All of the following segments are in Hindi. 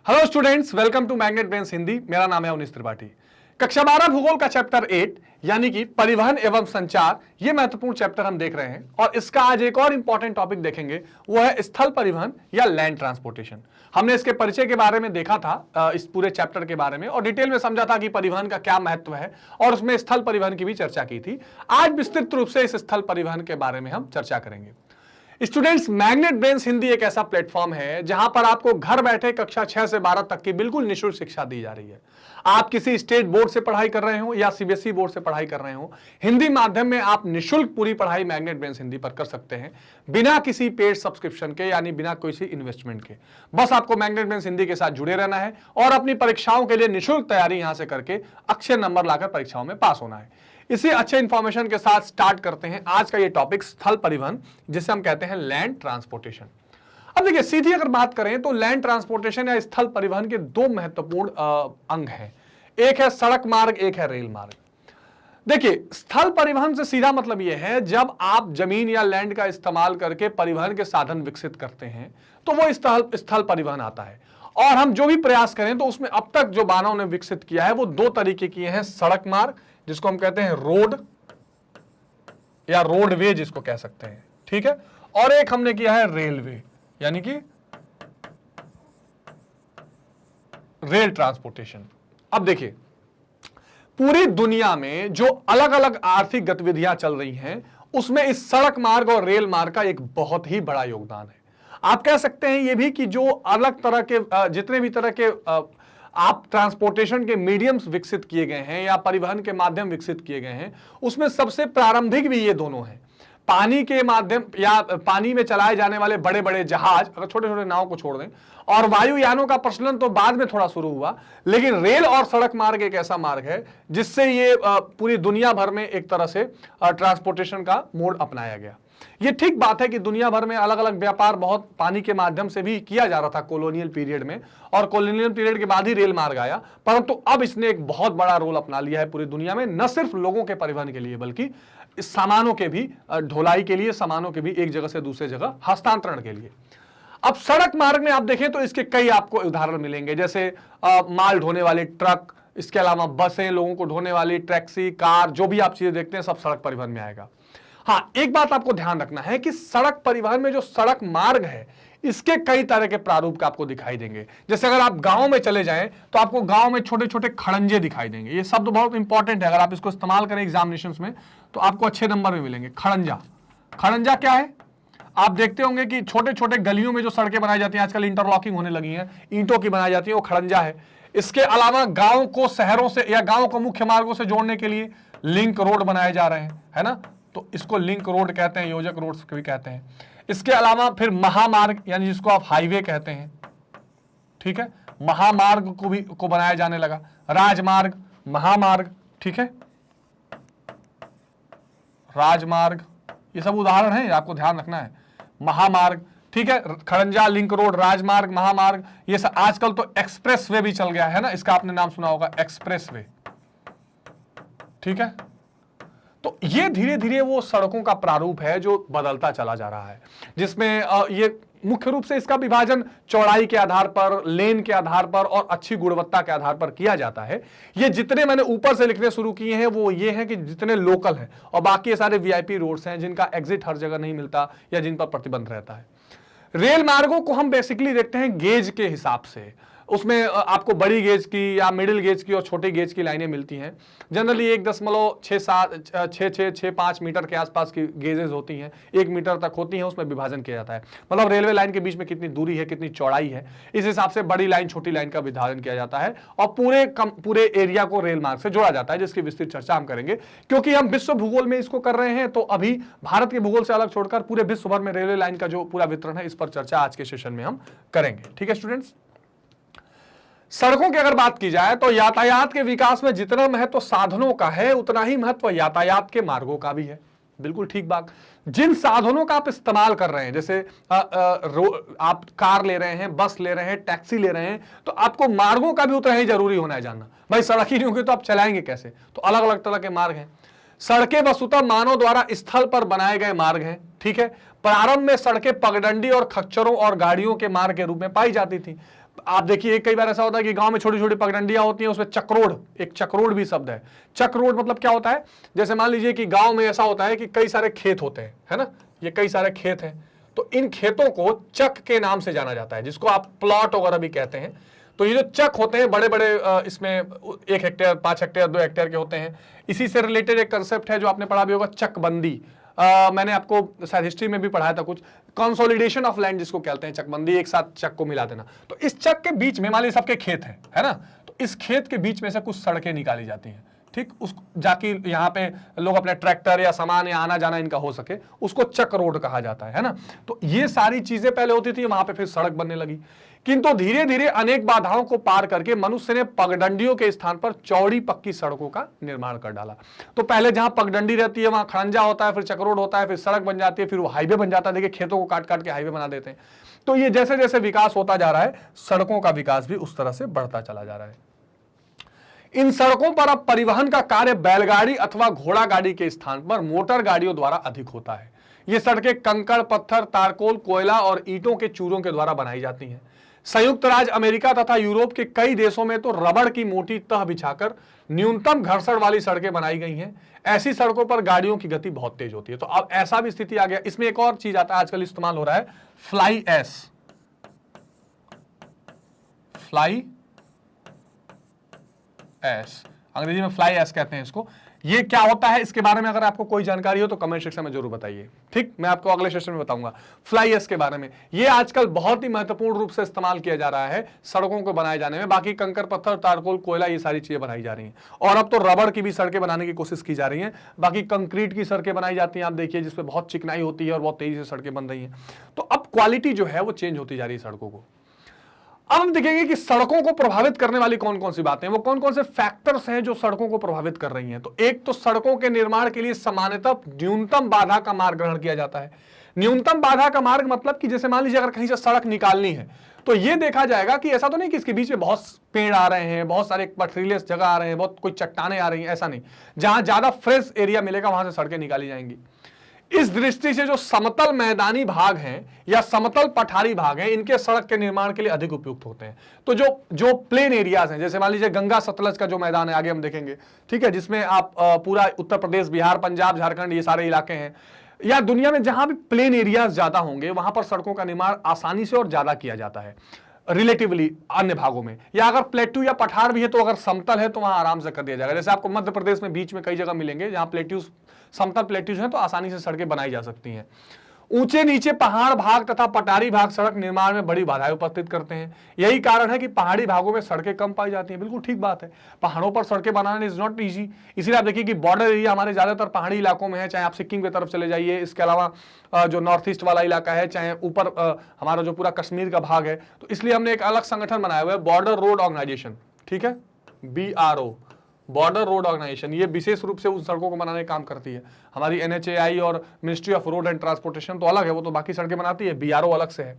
Hello students, welcome to Magnet Brains Hindi. मेरा नाम है अवनीश त्रिपाठी। कक्षा 12 भूगोल का चैप्टर 8 यानी कि परिवहन एवं संचार, ये महत्वपूर्ण चैप्टर हम देख रहे हैं और इसका आज एक और इंपॉर्टेंट टॉपिक देखेंगे, वो है स्थल परिवहन या लैंड ट्रांसपोर्टेशन। हमने इसके परिचय के बारे में देखा था, इस पूरे चैप्टर के बारे में, और डिटेल में समझा था कि परिवहन का क्या महत्व है और उसमें स्थल परिवहन की भी चर्चा की थी। आज विस्तृत रूप से इस स्थल परिवहन के बारे में हम चर्चा करेंगे। स्टूडेंट्स, मैग्नेट ब्रेन्स हिंदी एक ऐसा प्लेटफॉर्म है जहां पर आपको घर बैठे कक्षा 6 से 12 तक की बिल्कुल निःशुल्क शिक्षा दी जा रही है। आप किसी स्टेट बोर्ड से पढ़ाई कर रहे हो या सीबीएसई बोर्ड से पढ़ाई कर रहे हो, हिंदी माध्यम में आप निःशुल्क पूरी पढ़ाई मैग्नेट ब्रेन्स हिंदी पर कर सकते हैं, बिना किसी पेड सब्सक्रिप्शन के, यानी बिना किसी इन्वेस्टमेंट के। बस आपको मैग्नेट ब्रेन्स हिंदी के साथ जुड़े रहना है और अपनी परीक्षाओं के लिए निःशुल्क तैयारी यहां से करके अच्छे नंबर लाकर परीक्षाओं में पास होना है। इसी अच्छे इंफॉर्मेशन के साथ स्टार्ट करते हैं आज का ये टॉपिक, स्थल परिवहन, जिसे हम कहते हैं लैंड ट्रांसपोर्टेशन। अब देखिए, सीधी अगर बात करें तो लैंड ट्रांसपोर्टेशन या स्थल परिवहन के दो महत्वपूर्ण अंग हैं। एक है सड़क मार्ग, एक है रेल मार्ग। देखिए, स्थल परिवहन से सीधा मतलब यह है जब आप जमीन या लैंड का इस्तेमाल करके परिवहन के साधन विकसित करते हैं तो वो स्थल परिवहन आता है। और हम जो भी प्रयास करें तो उसमें अब तक जो मानव ने विकसित किया है वो दो तरीके किए हैं, सड़क मार्ग जिसको हम कहते हैं रोड या रोडवे जिसको कह सकते हैं, ठीक है, और एक हमने किया है रेलवे यानी कि रेल ट्रांसपोर्टेशन। अब देखिए, पूरी दुनिया में जो अलग अलग आर्थिक गतिविधियां चल रही हैं उसमें इस सड़क मार्ग और रेल मार्ग का एक बहुत ही बड़ा योगदान है। आप कह सकते हैं ये भी कि जो अलग तरह के जितने भी तरह के आप ट्रांसपोर्टेशन के मीडियम्स विकसित किए गए हैं या परिवहन के माध्यम विकसित किए गए हैं, उसमें सबसे प्रारंभिक भी ये दोनों हैं। पानी के माध्यम या पानी में चलाए जाने वाले बड़े बड़े जहाज, अगर छोटे छोटे नाव को छोड़ दें, और वायुयानों का प्रचलन तो बाद में थोड़ा शुरू हुआ, लेकिन रेल और सड़क मार्ग एक ऐसा मार्ग है जिससे ये पूरी दुनिया भर में एक तरह से ट्रांसपोर्टेशन का मोड अपनाया गया। ये ठीक बात है कि दुनिया भर में अलग अलग व्यापार बहुत पानी के माध्यम से भी किया जा रहा था कॉलोनियल पीरियड में, और कॉलोनियल पीरियड के बाद ही रेल मार्ग आया, परंतु अब इसने एक बहुत बड़ा रोल अपना लिया है पूरी दुनिया में, न सिर्फ लोगों के परिवहन के लिए बल्कि सामानों के भी, ढुलाई के लिए, सामानों के भी एक जगह से दूसरे जगह हस्तांतरण के लिए। अब सड़क मार्ग में आप देखें तो इसके कई आपको उदाहरण मिलेंगे, जैसे माल ढोने वाले ट्रक, इसके अलावा बसें, लोगों को ढोने वाली टैक्सी, कार, जो भी आप चीजें देखते हैं सब सड़क परिवहन में आएगा। हाँ, एक बात आपको ध्यान रखना है कि सड़क परिवहन में जो सड़क मार्ग है इसके कई तरह के प्रारूप का आपको दिखाई देंगे। जैसे अगर आप गांव में चले जाएं तो आपको गांव में छोटे छोटे खड़ंजे दिखाई देंगे। ये शब्द बहुत इंपॉर्टेंट है, अगर आप इसको इस्तेमाल करें एग्जामिनेशंस में तो आपको अच्छे नंबर में मिलेंगे। खड़ंजा, खड़ंजा क्या है? आप देखते होंगे कि छोटे छोटे गलियों में जो सड़कें बनाई जाती हैं, आजकल इंटरलॉकिंग होने लगी है, ईंटों की बनाई जाती है, वो खड़ंजा है। इसके अलावा गांव को शहरों से या गांव को मुख्य मार्गों से जोड़ने के लिए लिंक रोड बनाए जा रहे हैं, है ना, तो इसको लिंक रोड कहते हैं, योजक रोड भी कहते हैं। इसके अलावा फिर महामार्ग यानी जिसको आप हाईवे कहते हैं, ठीक है, महामार्ग को बनाया जाने लगा, राजमार्ग, महामार्ग, ठीक है, राजमार्ग, ये सब उदाहरण हैं, आपको ध्यान रखना है। महामार्ग, ठीक है, खड़ंजा, लिंक रोड, राजमार्ग, महामार्ग, ये सब। आजकल तो एक्सप्रेस वे भी चल गया है ना, इसका आपने नाम सुना होगा, एक्सप्रेस वे, ठीक है। तो ये धीरे धीरे वो सड़कों का प्रारूप है जो बदलता चला जा रहा है, जिसमें ये मुख्य रूप से इसका विभाजन चौड़ाई के आधार पर, लेन के आधार पर और अच्छी गुणवत्ता के आधार पर किया जाता है। ये जितने मैंने ऊपर से लिखने शुरू किए हैं वो ये हैं कि जितने लोकल हैं, और बाकी ये सारे वीआईपी रोड्स हैं जिनका एग्जिट हर जगह नहीं मिलता या जिन पर प्रतिबंध रहता है। रेल मार्गों को हम बेसिकली देखते हैं गेज के हिसाब से, उसमें आपको बड़ी गेज की या मिडिल गेज की और छोटी गेज की लाइनें मिलती हैं। जनरली 1.6765 मीटर के आसपास की गेजेस होती हैं, 1 मीटर तक होती हैं, उसमें विभाजन किया जाता है। मतलब रेलवे लाइन के बीच में कितनी दूरी है, कितनी चौड़ाई है, इस हिसाब से बड़ी लाइन छोटी लाइन का विभाजन किया जाता है और पूरे एरिया को रेल मार्ग से जोड़ा जाता है, जिसकी विस्तृत चर्चा हम करेंगे। क्योंकि हम विश्व भूगोल में इसको कर रहे हैं तो अभी भारत के भूगोल से अलग छोड़कर पूरे विश्व भर में रेलवे लाइन का जो पूरा वितरण है, इस पर चर्चा आज के सेशन में हम करेंगे, ठीक है स्टूडेंट्स। सड़कों की अगर बात की जाए तो यातायात के विकास में जितना महत्व साधनों का है उतना ही महत्व यातायात के मार्गों का भी है। बिल्कुल ठीक बात। जिन साधनों का आप इस्तेमाल कर रहे हैं, जैसे आप कार ले रहे हैं, बस ले रहे हैं, टैक्सी ले रहे हैं, तो आपको मार्गों का भी उतना ही जरूरी होना है जानना। भाई सड़क ही नहीं होगी तो आप चलाएंगे कैसे? तो अलग अलग तरह के मार्ग हैं। सड़कें वस्तुतः मानव द्वारा स्थल पर बनाए गए मार्ग हैं, ठीक है। प्रारंभ में सड़कें पगडंडी और खच्चरों और गाड़ियों के मार्ग के रूप में पाई जाती थी। आप देखिए कई बार ऐसा होता है कि गांव में छोटी छोटी पगडंडियां होती हैं, उसमें चक्रोड, एक चक्रोड भी शब्द है। चक्रोड मतलब क्या होता है, जैसे मान लीजिए कि गांव में ऐसा होता है कि कई सारे खेत होते हैं, है ना, ये कई सारे खेत हैं, तो इन खेतों को चक के नाम से जाना जाता है, जिसको आप प्लॉट वगैरह भी कहते हैं। तो ये जो चक होते हैं बड़े बड़े, इसमें 1 हेक्टेयर, 5 हेक्टेयर, 2 हेक्टेयर के होते हैं। इसी से रिलेटेड एक कंसेप्ट है जो आपने पढ़ा भी होगा, चकबंदी। मैंने आपको शायद हिस्ट्री में भी पढ़ाया था कुछ, कंसोलिडेशन ऑफ लैंड जिसको कहते हैं, चकबंदी, एक साथ चक को मिला देना। तो इस चक के बीच में मान लीजिए सबके खेत हैं, है ना, तो इस खेत के बीच में से कुछ सड़कें निकाली जाती हैं, ठीक, उस जाके यहाँ पे लोग अपने ट्रैक्टर या सामान या आना जाना इनका हो सके, उसको चक रोड कहा जाता है ना। तो ये सारी चीजें पहले होती थी, वहां पे फिर सड़क बनने लगी, किंतु धीरे धीरे अनेक बाधाओं को पार करके मनुष्य ने पगडंडियों के स्थान पर चौड़ी पक्की सड़कों का निर्माण कर डाला। तो पहले जहां पगडंडी रहती है वहां खड़ंजा होता है, फिर चक्रोड होता है, फिर सड़क बन जाती है, फिर वो हाईवे बन जाता है। देखिए खेतों को काट काट के हाईवे बना देते हैं। तो ये जैसे जैसे विकास होता जा रहा है, सड़कों का विकास भी उस तरह से बढ़ता चला जा रहा है। इन सड़कों पर अब परिवहन का कार्य बैलगाड़ी अथवा घोड़ा गाड़ी के स्थान पर मोटर गाड़ियों द्वारा अधिक होता है। ये सड़कें कंकड़, पत्थर, तारकोल, कोयला और ईंटों के चूरों के द्वारा बनाई जाती हैं। संयुक्त राज्य अमेरिका तथा यूरोप के कई देशों में तो रबड़ की मोटी तह बिछाकर न्यूनतम घर्षण वाली सड़कें बनाई गई हैं। ऐसी सड़कों पर गाड़ियों की गति बहुत तेज होती है। तो अब ऐसा भी स्थिति आ गया। इसमें एक और चीज आता है, आजकल इस्तेमाल हो रहा है, फ्लाई ऐश। फ्लाई ऐश, अंग्रेजी में फ्लाई ऐश कहते हैं इसको। ये क्या होता है, इसके बारे में अगर आपको कोई जानकारी हो तो कमेंट सेक्शन में जरूर बताइए, ठीक, मैं आपको अगले सेशन में बताऊंगा फ्लाई ऐश के बारे में। ये आजकल बहुत ही महत्वपूर्ण रूप से इस्तेमाल किया जा रहा है सड़कों को बनाए जाने में। बाकी कंकर, पत्थर, तारकोल, कोयला, ये सारी चीजें बनाई जा रही हैं। और अब तो रबड़ की भी सड़कें बनाने की कोशिश की जा रही है। बाकी कंक्रीट की सड़कें बनाई जाती हैं, आप देखिए, जिसमें बहुत चिकनाई होती है और बहुत तेजी से सड़कें बन रही हैं। तो अब क्वालिटी जो है वो चेंज होती जा रही है सड़कों को। अब हम देखेंगे कि सड़कों को प्रभावित करने वाली कौन कौन सी बातें, वो कौन कौन से फैक्टर्स हैं जो सड़कों को प्रभावित कर रही हैं। तो एक तो सड़कों के निर्माण के लिए सामान्यतः न्यूनतम बाधा का मार्ग ग्रहण किया जाता है। न्यूनतम बाधा का मार्ग मतलब कि जैसे मान लीजिए अगर कहीं से सड़क निकालनी है तो यह देखा जाएगा कि ऐसा तो नहीं कि इसके बीच में बहुत पेड़ आ रहे हैं, बहुत सारे पथरीले जगह आ रहे हैं, बहुत कोई चट्टाने आ रही हैं, ऐसा नहीं। जहां ज्यादा फ्रेश एरिया मिलेगा वहां से सड़कें निकाली जाएंगी। इस दृष्टि से जो समतल मैदानी भाग हैं या समतल पठारी भाग हैं, इनके सड़क के निर्माण के लिए अधिक उपयुक्त होते हैं। तो जो प्लेन एरियाज हैं, जैसे मान लीजिए गंगा सतलज का जो मैदान है, आगे हम देखेंगे, ठीक है, जिसमें आप पूरा उत्तर प्रदेश, बिहार, पंजाब, झारखंड, ये सारे इलाके हैं, या दुनिया में जहां भी प्लेन एरियाज ज्यादा होंगे वहां पर सड़कों का निर्माण आसानी से और ज्यादा किया जाता है रिलेटिवली अन्य भागों में। या अगर प्लेट्यू या पठार भी है तो अगर समतल है तो वहां आराम से कर दिया जाएगा। जैसे आपको मध्य प्रदेश में बीच में कई जगह मिलेंगे जहां प्लेट्यूज, समतल प्लेट्यूज हैं, तो आसानी से सड़कें बनाई जा सकती हैं। ऊंचे नीचे पहाड़ भाग तथा पठारी भाग सड़क निर्माण में बड़ी बाधाएं उपस्थित करते हैं। यही कारण है कि पहाड़ी भागों में सड़कें कम पाई जाती हैं। बिल्कुल ठीक बात है, पहाड़ों पर सड़कें बनाना इज नॉट इजी। इसीलिए आप देखिए कि बॉर्डर एरिया हमारे ज्यादातर पहाड़ी इलाकों में है, चाहे आप सिक्किम की तरफ चले जाइए, इसके अलावा जो नॉर्थ ईस्ट वाला इलाका है, चाहे ऊपर हमारा जो पूरा कश्मीर का भाग है। तो इसलिए हमने एक अलग संगठन बनाया हुआ है, बॉर्डर रोड ऑर्गेनाइजेशन, ठीक है, BRO, बॉर्डर रोड ऑर्गेनाइजेशन। ये विशेष रूप से उन सड़कों को बनाने का काम करती है। हमारी NHAI और ministry of road and transportation तो अलग है, वो तो बाकी सड़कें बनाती है, BRO अलग से है।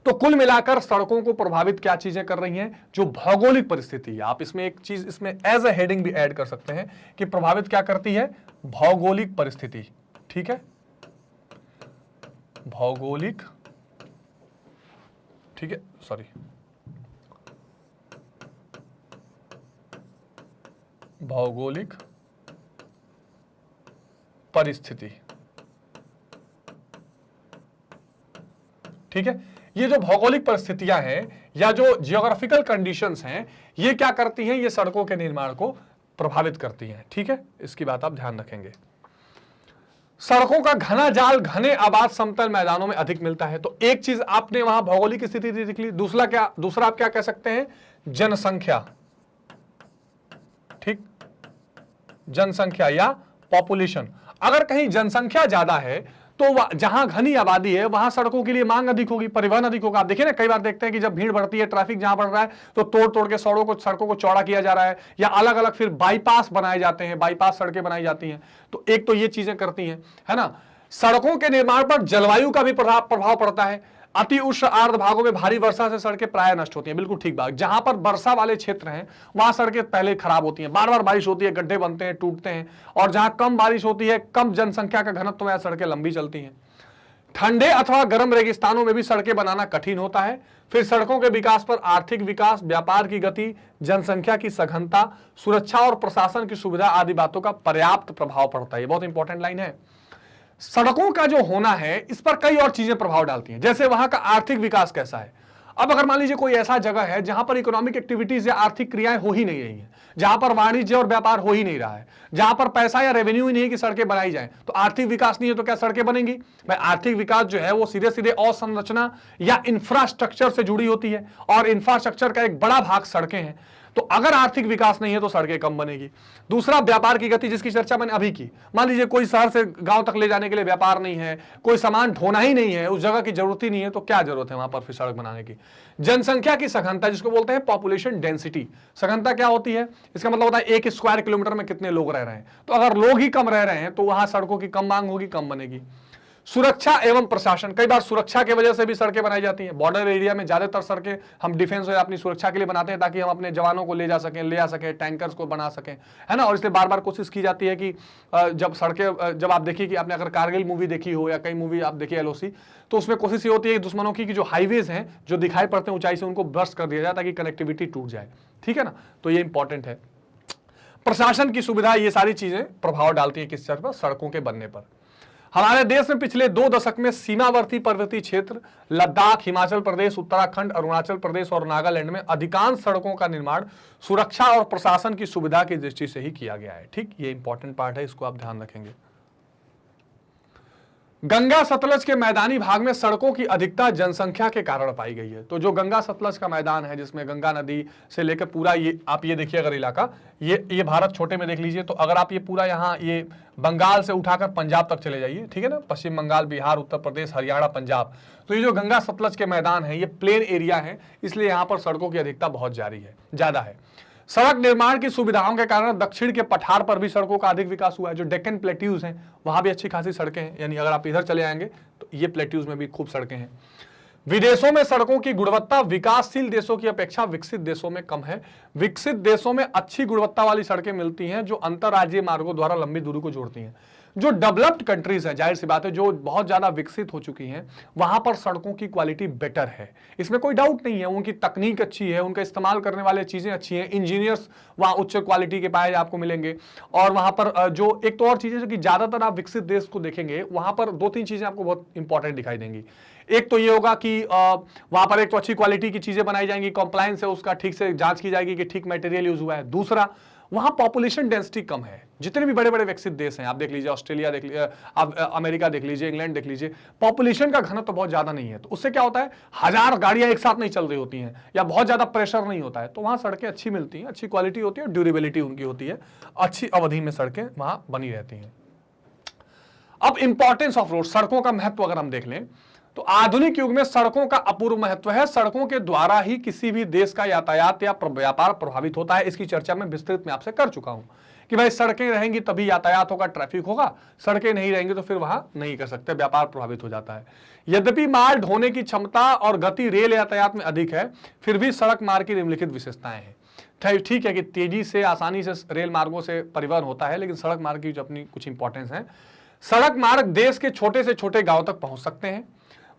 तो कुल मिलाकर सड़कों को प्रभावित क्या चीजें कर रही हैं, जो भौगोलिक परिस्थिति। आप इसमें एक चीज इसमें एज अ हेडिंग भी ऐड कर सकते हैं कि प्रभावित क्या करती है, भौगोलिक परिस्थिति, ठीक है, भौगोलिक, ठीक है, सॉरी, भौगोलिक परिस्थिति, ठीक है। ये जो भौगोलिक परिस्थितियां हैं या जो जियोग्राफिकल कंडीशंस हैं, ये क्या करती हैं, ये सड़कों के निर्माण को प्रभावित करती हैं, ठीक है, इसकी बात आप ध्यान रखेंगे। सड़कों का घना जाल घने आबाद समतल मैदानों में अधिक मिलता है। तो एक चीज आपने वहां भौगोलिक स्थिति देख ली। दूसरा आप क्या कह सकते हैं, जनसंख्या, ठीक, जनसंख्या या पॉपुलेशन। अगर कहीं जनसंख्या ज्यादा है तो जहां घनी आबादी है वहां सड़कों के लिए मांग अधिक होगी, परिवहन अधिक होगा। आप देखिए ना, कई बार देखते हैं कि जब भीड़ बढ़ती है, ट्रैफिक जहां बढ़ रहा है, तो तोड़ तोड़ के सड़कों को चौड़ा किया जा रहा है, या अलग अलग फिर बाईपास बनाए जाते हैं, बाईपास सड़कें बनाई जाती हैं। तो एक तो ये चीजें करती हैं, है ना। सड़कों के निर्माण पर जलवायु का भी प्रभाव पड़ता है। अति उष्ण आर्द्र भागों में भारी वर्षा से सड़कें प्राय नष्ट होती हैं। बिल्कुल ठीक बात, जहां पर वर्षा वाले क्षेत्र हैं वहां सड़कें पहले खराब होती हैं, बार बार बारिश होती है, गड्ढे बनते हैं, टूटते हैं। और जहां कम बारिश होती है, कम जनसंख्या का घनत्व है, सड़कें लंबी चलती हैं। ठंडे अथवा गर्म रेगिस्तानों में भी सड़कें बनाना कठिन होता है। फिर सड़कों के विकास पर आर्थिक विकास, व्यापार की गति, जनसंख्या की सघनता, सुरक्षा और प्रशासन की सुविधा आदि बातों का पर्याप्त प्रभाव पड़ता है। ये बहुत इंपॉर्टेंट लाइन है। सड़कों का जो होना है इस पर कई और चीजें प्रभाव डालती हैं, जैसे वहां का आर्थिक विकास कैसा है। अब अगर मान लीजिए कोई ऐसा जगह है जहां पर इकोनॉमिक एक्टिविटीज या आर्थिक क्रियाएं हो ही नहीं रही हैं, जहां पर वाणिज्य और व्यापार हो ही नहीं रहा है, जहां पर पैसा या रेवेन्यू ही नहीं है कि सड़कें बनाई जाएं, तो आर्थिक विकास नहीं है तो क्या सड़कें बनेंगी? भाई आर्थिक विकास जो है वो सीधे सीधे अवसंरचना या इंफ्रास्ट्रक्चर से जुड़ी होती है, और इंफ्रास्ट्रक्चर का एक बड़ा भाग सड़कें हैं। तो अगर आर्थिक विकास नहीं है तो सड़कें कम बनेगी। दूसरा, व्यापार की गति, जिसकी चर्चा मैंने अभी की। मान लीजिए कोई शहर से गांव तक ले जाने के लिए व्यापार नहीं है, कोई सामान ढोना ही नहीं है, उस जगह की जरूरत ही नहीं है, तो क्या जरूरत है वहां पर फिर सड़क बनाने की? जनसंख्या की सघनता, जिसको बोलते हैं पॉपुलेशन डेंसिटी। सघनता क्या होती है? इसका मतलब होता है 1 स्क्वायर किलोमीटर में कितने लोग रह रहे हैं। तो अगर लोग ही कम रह रहे हैं तो वहां सड़कों की कम मांग होगी, कम बनेगी। सुरक्षा एवं प्रशासन, कई बार सुरक्षा की वजह से भी सड़कें बनाई जाती हैं। बॉर्डर एरिया में ज्यादातर सड़कें हम डिफेंस या अपनी सुरक्षा के लिए बनाते हैं, ताकि हम अपने जवानों को ले आ सकें, टैंकर्स को बना सकें, है ना। और इसलिए बार बार कोशिश की जाती है कि जब आप देखिए कि आपने अगर कारगिल मूवी देखी हो या कई मूवी आप देखिए LOC, तो उसमें कोशिश ये होती है कि दुश्मनों की जो हाईवेज हैं, जो दिखाई पड़ते हैं ऊंचाई से, उनको बर्स्ट कर दिया जाए ताकि कनेक्टिविटी टूट जाए, ठीक है ना। तो ये इंपॉर्टेंट है। प्रशासन की सुविधा, ये सारी चीजें प्रभाव डालती है किस चीज पर? सड़कों के बनने पर। हमारे देश में पिछले 2 दशक में सीमावर्ती पर्वतीय क्षेत्र, लद्दाख, हिमाचल प्रदेश, उत्तराखंड, अरुणाचल प्रदेश और नागालैंड में अधिकांश सड़कों का निर्माण सुरक्षा और प्रशासन की सुविधा की दृष्टि से ही किया गया है। ठीक, ये इंपॉर्टेंट पार्ट है, इसको आप ध्यान रखेंगे। गंगा सतलज के मैदानी भाग में सड़कों की अधिकता जनसंख्या के कारण पाई गई है। तो जो गंगा सतलज का मैदान है, जिसमें गंगा नदी से लेकर पूरा ये आप ये देखिए, अगर इलाका ये भारत छोटे में देख लीजिए, तो अगर आप ये पूरा यहाँ ये बंगाल से उठाकर पंजाब तक चले जाइए, ठीक है ना, पश्चिम बंगाल, बिहार, उत्तर प्रदेश, हरियाणा, पंजाब, तो ये जो गंगा सतलज के मैदान है ये प्लेन एरिया है, इसलिए यहाँ पर सड़कों की अधिकता बहुत ज्यादा है। सड़क निर्माण की सुविधाओं के कारण दक्षिण के पठार पर भी सड़कों का अधिक विकास हुआ है। जो डेक्कन प्लेट्यूज हैं वहां भी अच्छी खासी सड़कें हैं, यानी अगर आप इधर चले आएंगे तो ये प्लेट्यूज में भी खूब सड़कें हैं। विदेशों में सड़कों की गुणवत्ता विकासशील देशों की अपेक्षा विकसित देशों में कम है। विकसित देशों में अच्छी गुणवत्ता वाली सड़कें मिलती हैं जो अंतरराज्यीय मार्गों द्वारा लंबी दूरी को जोड़ती हैं। जो डेवलप्ड कंट्रीज है, जाहिर सी बात है, जो बहुत ज्यादा विकसित हो चुकी हैं, वहां पर सड़कों की क्वालिटी बेटर है, इसमें कोई डाउट नहीं है। उनकी तकनीक अच्छी है, उनका इस्तेमाल करने वाले चीजें अच्छी हैं, इंजीनियर्स वहां उच्च क्वालिटी के पाए आपको मिलेंगे। और वहां पर जो एक तो और चीजें कि ज्यादातर आप विकसित देश को देखेंगे, वहां पर 2-3 चीजें आपको बहुत इंपॉर्टेंट दिखाई देंगी। एक तो ये होगा कि वहां पर एक तो अच्छी क्वालिटी की चीजें बनाई जाएंगी, कंप्लायंस है उसका ठीक से जांच की जाएगी कि ठीक मटेरियल यूज हुआ है। दूसरा, वहां पॉपुलेशन डेंसिटी कम है। जितने भी बड़े बड़े विकसित देश हैं, आप देख लीजिए, ऑस्ट्रेलिया देख लीजिए, आप अमेरिका देख लीजिए, इंग्लैंड देख लीजिए, पॉपुलेशन का घनत्व तो बहुत ज्यादा नहीं है। तो उससे क्या होता है, 1000 गाड़ियां एक साथ नहीं चल रही होती हैं, या बहुत ज्यादा प्रेशर नहीं होता है, तो वहां सड़कें अच्छी मिलती हैं, अच्छी क्वालिटी होती है, ड्यूरेबिलिटी उनकी होती है, अच्छी अवधि में सड़कें वहां बनी रहती हैं। अब इंपॉर्टेंस ऑफ रोड, सड़कों का महत्व अगर हम देख लें तो आधुनिक युग में सड़कों का अपूर्व महत्व है। सड़कों के द्वारा ही किसी भी देश का यातायात या व्यापार प्रभावित होता है। इसकी चर्चा मैं विस्तृत में आपसे कर चुका हूं कि भाई सड़कें रहेंगी तभी यातायात होगा, ट्रैफिक होगा, सड़कें नहीं रहेंगी तो फिर वहां नहीं कर सकते, व्यापार प्रभावित हो जाता है। यद्यपि माल ढोने की क्षमता और गति रेल यातायात में अधिक है, फिर भी सड़क मार्ग की निम्नलिखित विशेषताएं हैं। ठीक है कि तेजी से, आसानी से रेल मार्गों से परिवहन होता है, लेकिन सड़क मार्ग की जो अपनी कुछ इंपॉर्टेंस है। सड़क मार्ग देश के छोटे से छोटे गांव तक पहुंच सकते हैं।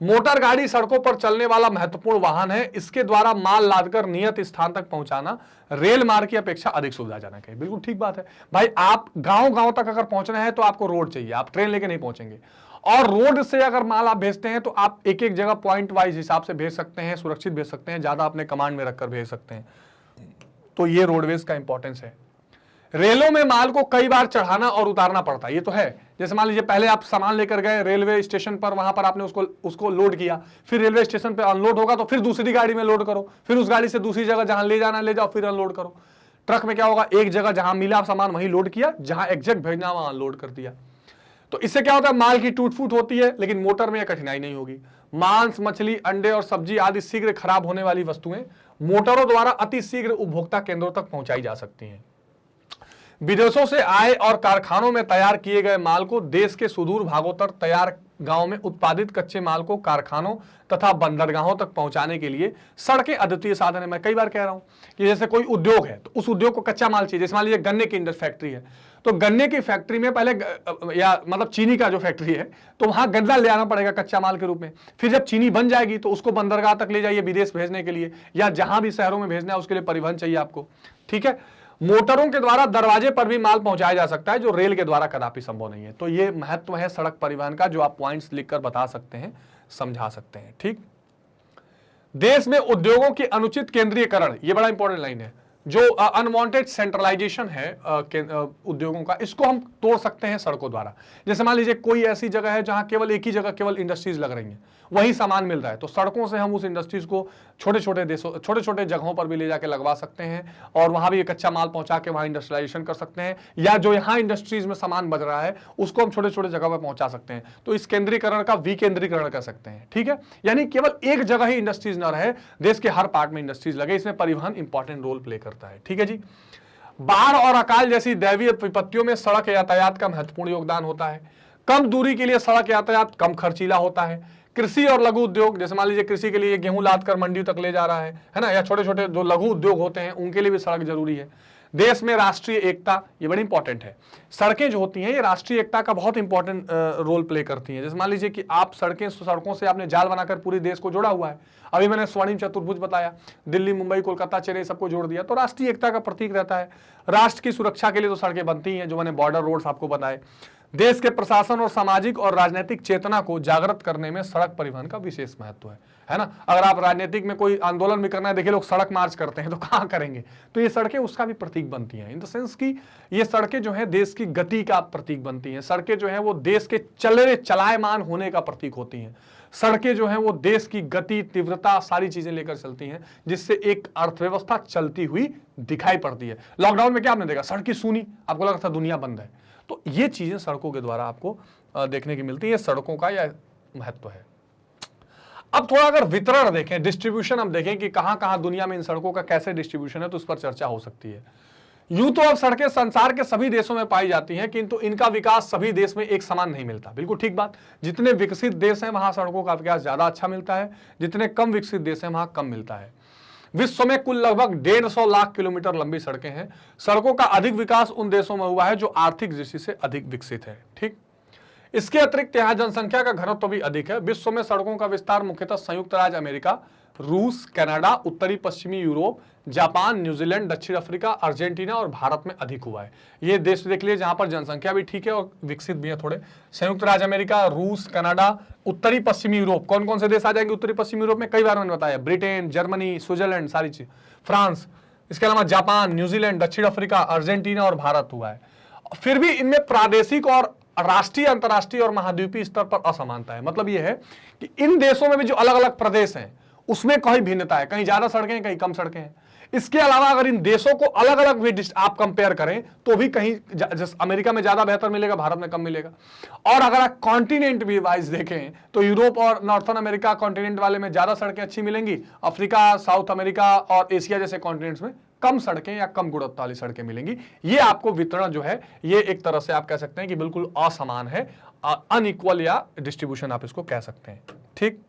मोटर गाड़ी सड़कों पर चलने वाला महत्वपूर्ण वाहन है। इसके द्वारा माल लादकर नियत स्थान तक पहुंचाना रेल मार्ग की अपेक्षा अधिक सुविधाजनक है। बिल्कुल ठीक बात है भाई, आप गांव तक अगर पहुंचना है तो आपको रोड चाहिए, आप ट्रेन लेके नहीं पहुंचेंगे। और रोड से अगर माल आप भेजते हैं तो आप एक एक जगह पॉइंट वाइज हिसाब से भेज सकते हैं, सुरक्षित भेज सकते हैं, ज्यादा अपने कमांड में रखकर भेज सकते हैं। तो ये रोडवेज का इंपॉर्टेंस है। रेलों में माल को कई बार चढ़ाना और उतारना पड़ता है, ये तो है। जैसे मान लीजिए पहले आप सामान लेकर गए रेलवे स्टेशन पर, वहां पर आपने उसको लोड किया, फिर रेलवे स्टेशन पे अनलोड होगा तो फिर दूसरी गाड़ी में लोड करो, फिर उस गाड़ी से दूसरी जगह जहां ले जाना ले जाओ, फिर अनलोड करो। ट्रक में क्या होगा, एक जगह जहां मिला सामान वहीं लोड किया, जहां एग्जैक्ट भेजना वहां अनलोड कर दिया। तो इससे क्या होता है, माल की टूट फूट होती है, लेकिन मोटर में यह कठिनाई नहीं होगी। मांस, मछली, अंडे और सब्जी आदि शीघ्र खराब होने वाली वस्तुएं मोटरों द्वारा अति शीघ्र उपभोक्ता केंद्रों तक पहुंचाई जा सकती हैं। विदेशों से आए और कारखानों में तैयार किए गए माल को देश के सुदूर भागों तक तैयार गांव में उत्पादित कच्चे माल को कारखानों तथा बंदरगाहों तक पहुंचाने के लिए सड़कें अद्वितीय साधन है। मैं कई बार कह रहा हूं कि जैसे कोई उद्योग है तो उस उद्योग को कच्चा माल चाहिए। जैसे मान लीजिए गन्ने की फैक्ट्री है, तो गन्ने की फैक्ट्री में पहले या मतलब चीनी का जो फैक्ट्री है तो वहां गन्ना ले आना पड़ेगा कच्चा माल के रूप में। फिर जब चीनी बन जाएगी तो उसको बंदरगाह तक ले जाइए विदेश भेजने के लिए, या जहां भी शहरों में भेजना है उसके लिए परिवहन चाहिए आपको। ठीक है, मोटरों के द्वारा दरवाजे पर भी माल पहुंचाया जा सकता है, जो रेल के द्वारा कदापि संभव नहीं है। तो ये महत्व है सड़क परिवहन का, जो आप पॉइंट्स लिखकर बता सकते हैं, समझा सकते हैं। ठीक, देश में उद्योगों की अनुचित केंद्रीयकरण, ये बड़ा इंपॉर्टेंट लाइन है। जो अनवांटेड सेंट्रलाइजेशन है उद्योगों का, इसको हम तोड़ सकते हैं सड़कों द्वारा। जैसे मान लीजिए कोई ऐसी जगह है जहां केवल एक ही जगह केवल इंडस्ट्रीज लग रही हैं, वही सामान मिल रहा है, तो सड़कों से हम उस इंडस्ट्रीज को छोटे छोटे जगहों पर भी ले जाके लगवा सकते हैं और वहां भी कच्चा माल पहुंचा के वहां इंडस्ट्रियलाइजेशन कर सकते हैं, या जो यहाँ इंडस्ट्रीज में सामान बच रहा है उसको हम छोटे छोटे जगह पर पहुंचा सकते हैं। तो इस केंद्रीकरण का विकेंद्रीकरण कर सकते हैं। ठीक है, यानी केवल एक जगह ही इंडस्ट्रीज न रहे, देश के हर पार्ट में इंडस्ट्रीज लगे, इसमें परिवहन इंपॉर्टेंट रोल प्ले करता है। ठीक है जी, बाढ़ और अकाल जैसी दैवीय विपत्तियों में सड़क यातायात का महत्वपूर्ण योगदान होता है। कम दूरी के लिए सड़क यातायात कम खर्चीला होता है। कृषि और लघु उद्योग, जैसे मान लीजिए कृषि के लिए गेहूं लाद कर मंडी तक ले जा रहा है ना, या छोटे छोटे जो लघु उद्योग होते हैं उनके लिए भी सड़क जरूरी है। देश में राष्ट्रीय एकता, ये बड़ी इंपॉर्टेंट है। सड़कें जो होती हैं ये राष्ट्रीय एकता का बहुत इंपॉर्टेंट रोल प्ले करती हैं। जैसे मान लीजिए कि आप सड़कों से आपने जाल बनाकर पूरे देश को जोड़ा हुआ है। अभी मैंने स्वर्णिम चतुर्भुज बताया, दिल्ली, मुंबई, कोलकाता, चेन्नई सबको जोड़ दिया, तो राष्ट्रीय एकता का प्रतीक रहता है। राष्ट्र की सुरक्षा के लिए तो सड़कें बनती हैं, जो मैंने बॉर्डर रोड्स आपको बताए। देश के प्रशासन और सामाजिक और राजनीतिक चेतना को जागृत करने में सड़क परिवहन का विशेष महत्व है ना। अगर आप राजनीतिक में कोई आंदोलन भी करना है, देखिए लोग सड़क मार्च करते हैं, तो कहां करेंगे, तो ये सड़कें उसका भी प्रतीक बनती हैं। इन द सेंस कि ये सड़कें जो है देश की गति का प्रतीक बनती हैं। सड़कें जो है वो देश के चलायमान होने का प्रतीक होती हैं। सड़कें जो है वो देश की गति, तीव्रता, सारी चीजें लेकर चलती हैं, जिससे एक अर्थव्यवस्था चलती हुई दिखाई पड़ती है। लॉकडाउन में क्या आपने देखा, सड़कें सूनी, आपको लगा था दुनिया बंद है। तो ये चीजें सड़कों के द्वारा आपको देखने की मिलती है। सड़कों का यह महत्व है। अब थोड़ा अगर वितरण देखें, डिस्ट्रीब्यूशन हम देखें कि कहां कहां दुनिया में इन सड़कों का कैसे डिस्ट्रीब्यूशन है, तो उस पर चर्चा हो सकती है। यूं तो अब सड़कें संसार के सभी देशों में पाई जाती हैं, किंतु इनका विकास सभी देश में एक समान नहीं मिलता। बिल्कुल ठीक बात, जितने विकसित देश हैं वहां सड़कों का विकास ज्यादा अच्छा मिलता है, जितने कम विकसित देश हैं वहां कम मिलता है। विश्व में कुल लगभग 150 लाख किलोमीटर लंबी सड़कें हैं। सड़कों का अधिक विकास उन देशों में हुआ है जो आर्थिक दृष्टि से अधिक विकसित है। ठीक, इसके अतिरिक्त यहाँ जनसंख्या का घनत्व भी अधिक है। विश्व में सड़कों का विस्तार मुख्यतः संयुक्त राज्य अमेरिका, रूस, कनाडा, उत्तरी पश्चिमी यूरोप, जापान, न्यूजीलैंड, दक्षिण अफ्रीका, अर्जेंटीना और भारत में अधिक हुआ है। ये देश देख लिए जहां पर जनसंख्या भी ठीक है और विकसित भी है थोड़े। संयुक्त राज्य अमेरिका, रूस, कनाडा, उत्तरी पश्चिमी यूरोप, कौन कौन से देश आ जाएंगे उत्तरी पश्चिमी यूरोप में, कई बार मैंने बताया, ब्रिटेन, जर्मनी, स्विट्जरलैंड, सारी चीज, फ्रांस, इसके अलावा जापान, न्यूजीलैंड, दक्षिण अफ्रीका, अर्जेंटीना और भारत हुआ है। फिर भी इनमें प्रादेशिक और राष्ट्रीय, अंतर्राष्ट्रीय और महाद्वीपीय स्तर पर असमानता है। मतलब यह है कि इन देशों में भी जो अलग अलग प्रदेश हैं उसमें कहीं भिन्नता है, कहीं ज्यादा सड़कें हैं, कहीं कम सड़कें हैं। इसके अलावा अगर इन देशों को अलग अलग भी आप कंपेयर करें तो भी कहीं जैसे अमेरिका में ज्यादा बेहतर मिलेगा, भारत में कम मिलेगा। और अगर आप कॉन्टिनेंट भी वाइज देखें तो यूरोप और नॉर्थन अमेरिका कॉन्टिनेंट वाले में ज्यादा सड़कें अच्छी मिलेंगी, अफ्रीका, साउथ अमेरिका और एशिया जैसे कॉन्टिनेंट्स में कम सड़कें या कम गुणवत्ता वाली सड़कें मिलेंगी। ये आपको वितरण जो है ये एक तरह से आप कह सकते हैं कि बिल्कुल असमान है, अनइक्वल या डिस्ट्रीब्यूशन आप इसको कह सकते हैं। ठीक,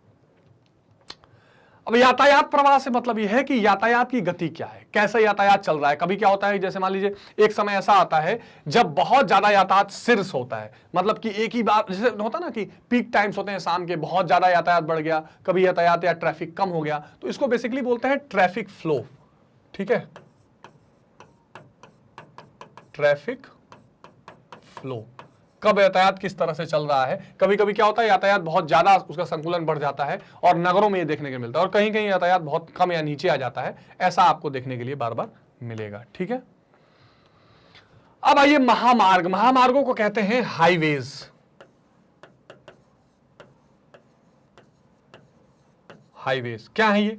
अब यातायात प्रवाह से मतलब यह है कि यातायात की गति क्या है, कैसा यातायात चल रहा है। कभी क्या होता है, जैसे मान लीजिए एक समय ऐसा आता है जब बहुत ज्यादा यातायात शीर्ष होता है, मतलब कि एक ही बार जैसे होता ना कि पीक टाइम्स होते हैं शाम के, बहुत ज्यादा यातायात बढ़ गया, कभी यातायात या ट्रैफिक कम हो गया, तो इसको बेसिकली बोलते हैं ट्रैफिक फ्लो। ठीक है, ट्रैफिक फ्लो, कब यातायात किस तरह से चल रहा है। कभी कभी क्या होता है यातायात बहुत ज्यादा उसका संकुलन बढ़ जाता है और नगरों में ये देखने को मिलता है, और कहीं कहीं यातायात बहुत कम या नीचे आ जाता है, ऐसा आपको देखने के लिए बार बार मिलेगा। ठीक है, अब आइए महामार्ग। महामार्गों को कहते हैं हाईवेज। हाईवेज क्या है ये?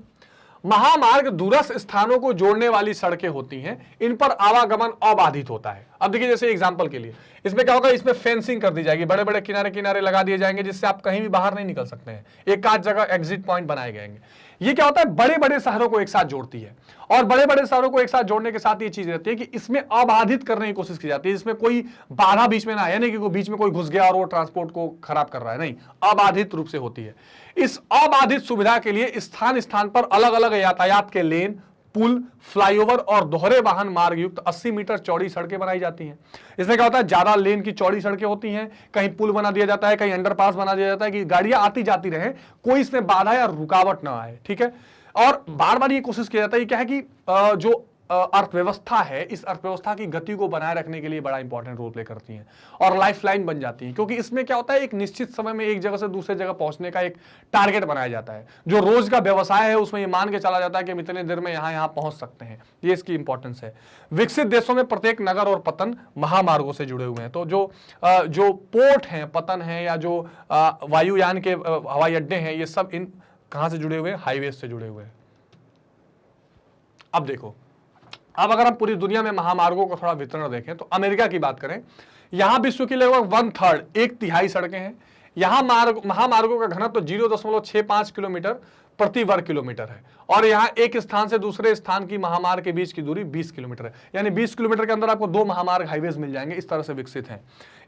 महामार्ग दूरस्थ स्थानों को जोड़ने वाली सड़कें होती हैं, इन पर आवागमन अबाधित होता है। अब देखिए जैसे एग्जांपल के लिए इसमें क्या होगा, इसमें फेंसिंग कर दी जाएगी, बड़े बड़े किनारे किनारे लगा दिए जाएंगे जिससे आप कहीं भी बाहर नहीं निकल सकते हैं, एक आध जगह एग्जिट पॉइंट बनाए जाएंगे। ये क्या होता है, बड़े बड़े शहरों को एक साथ जोड़ती है, और बड़े बड़े शहरों को एक साथ जोड़ने के साथ ये चीज रहती है कि इसमें अबाधित करने की कोशिश की जाती है, इसमें कोई बाधा बीच में ना आए, नहीं कि बीच में कोई घुस गया और वो ट्रांसपोर्ट को खराब कर रहा है, नहीं, अबाधित रूप से होती है। इस अबाधित सुविधा के लिए स्थान स्थान पर अलग अलग यातायात के लेन, पुल, फ्लाईओवर और दोहरे वाहन मार्ग युक्त 80 मीटर चौड़ी सड़कें बनाई जाती हैं। इसमें क्या होता है, ज्यादा लेन की चौड़ी सड़कें होती हैं, कहीं पुल बना दिया जाता है, कहीं अंडरपास बना दिया जाता है कि गाड़ियां आती जाती रहे, कोई इसमें बाधा या रुकावट ना आए, ठीक है। और बार बार ये कोशिश किया जाता है, क्या है कि जो अर्थव्यवस्था है, इस अर्थव्यवस्था की गति को बनाए रखने के लिए बड़ा इंपॉर्टेंट रोल प्ले करती हैं और लाइफलाइन बन जाती हैं, क्योंकि इसमें क्या होता है, एक निश्चित समय में एक जगह से दूसरे जगह पहुंचने का एक टारगेट बनाया जाता है। जो रोज का व्यवसाय है उसमें ये मान के चला जाता है कि हम इतने देर में यहां पहुंच सकते हैं, ये इसकी इंपॉर्टेंस है। विकसित देशों में प्रत्येक नगर और पतन महामार्गों से जुड़े हुए हैं। तो जो पोर्ट हैं, पतन है, या जो वायुयान के हवाई अड्डे हैं, ये सब इन कहां से जुड़े हुए हैं, हाईवे से जुड़े हुए हैं। अब देखो, अब अगर हम पूरी दुनिया में महामार्गों का थोड़ा वितरण देखें तो अमेरिका की बात करें, यहां विश्व की लगभग 1/3 1/3 सड़कें हैं। यहां महामार्गों का घनत्व तो 0.65 किलोमीटर प्रति वर्ग किलोमीटर है, और यहां एक स्थान से दूसरे स्थान की महामार्ग के बीच की दूरी 20 किलोमीटर है। यानी 20 किलोमीटर के अंदर आपको 2 महामार्ग हाईवेज मिल जाएंगे, इस तरह से विकसित हैं।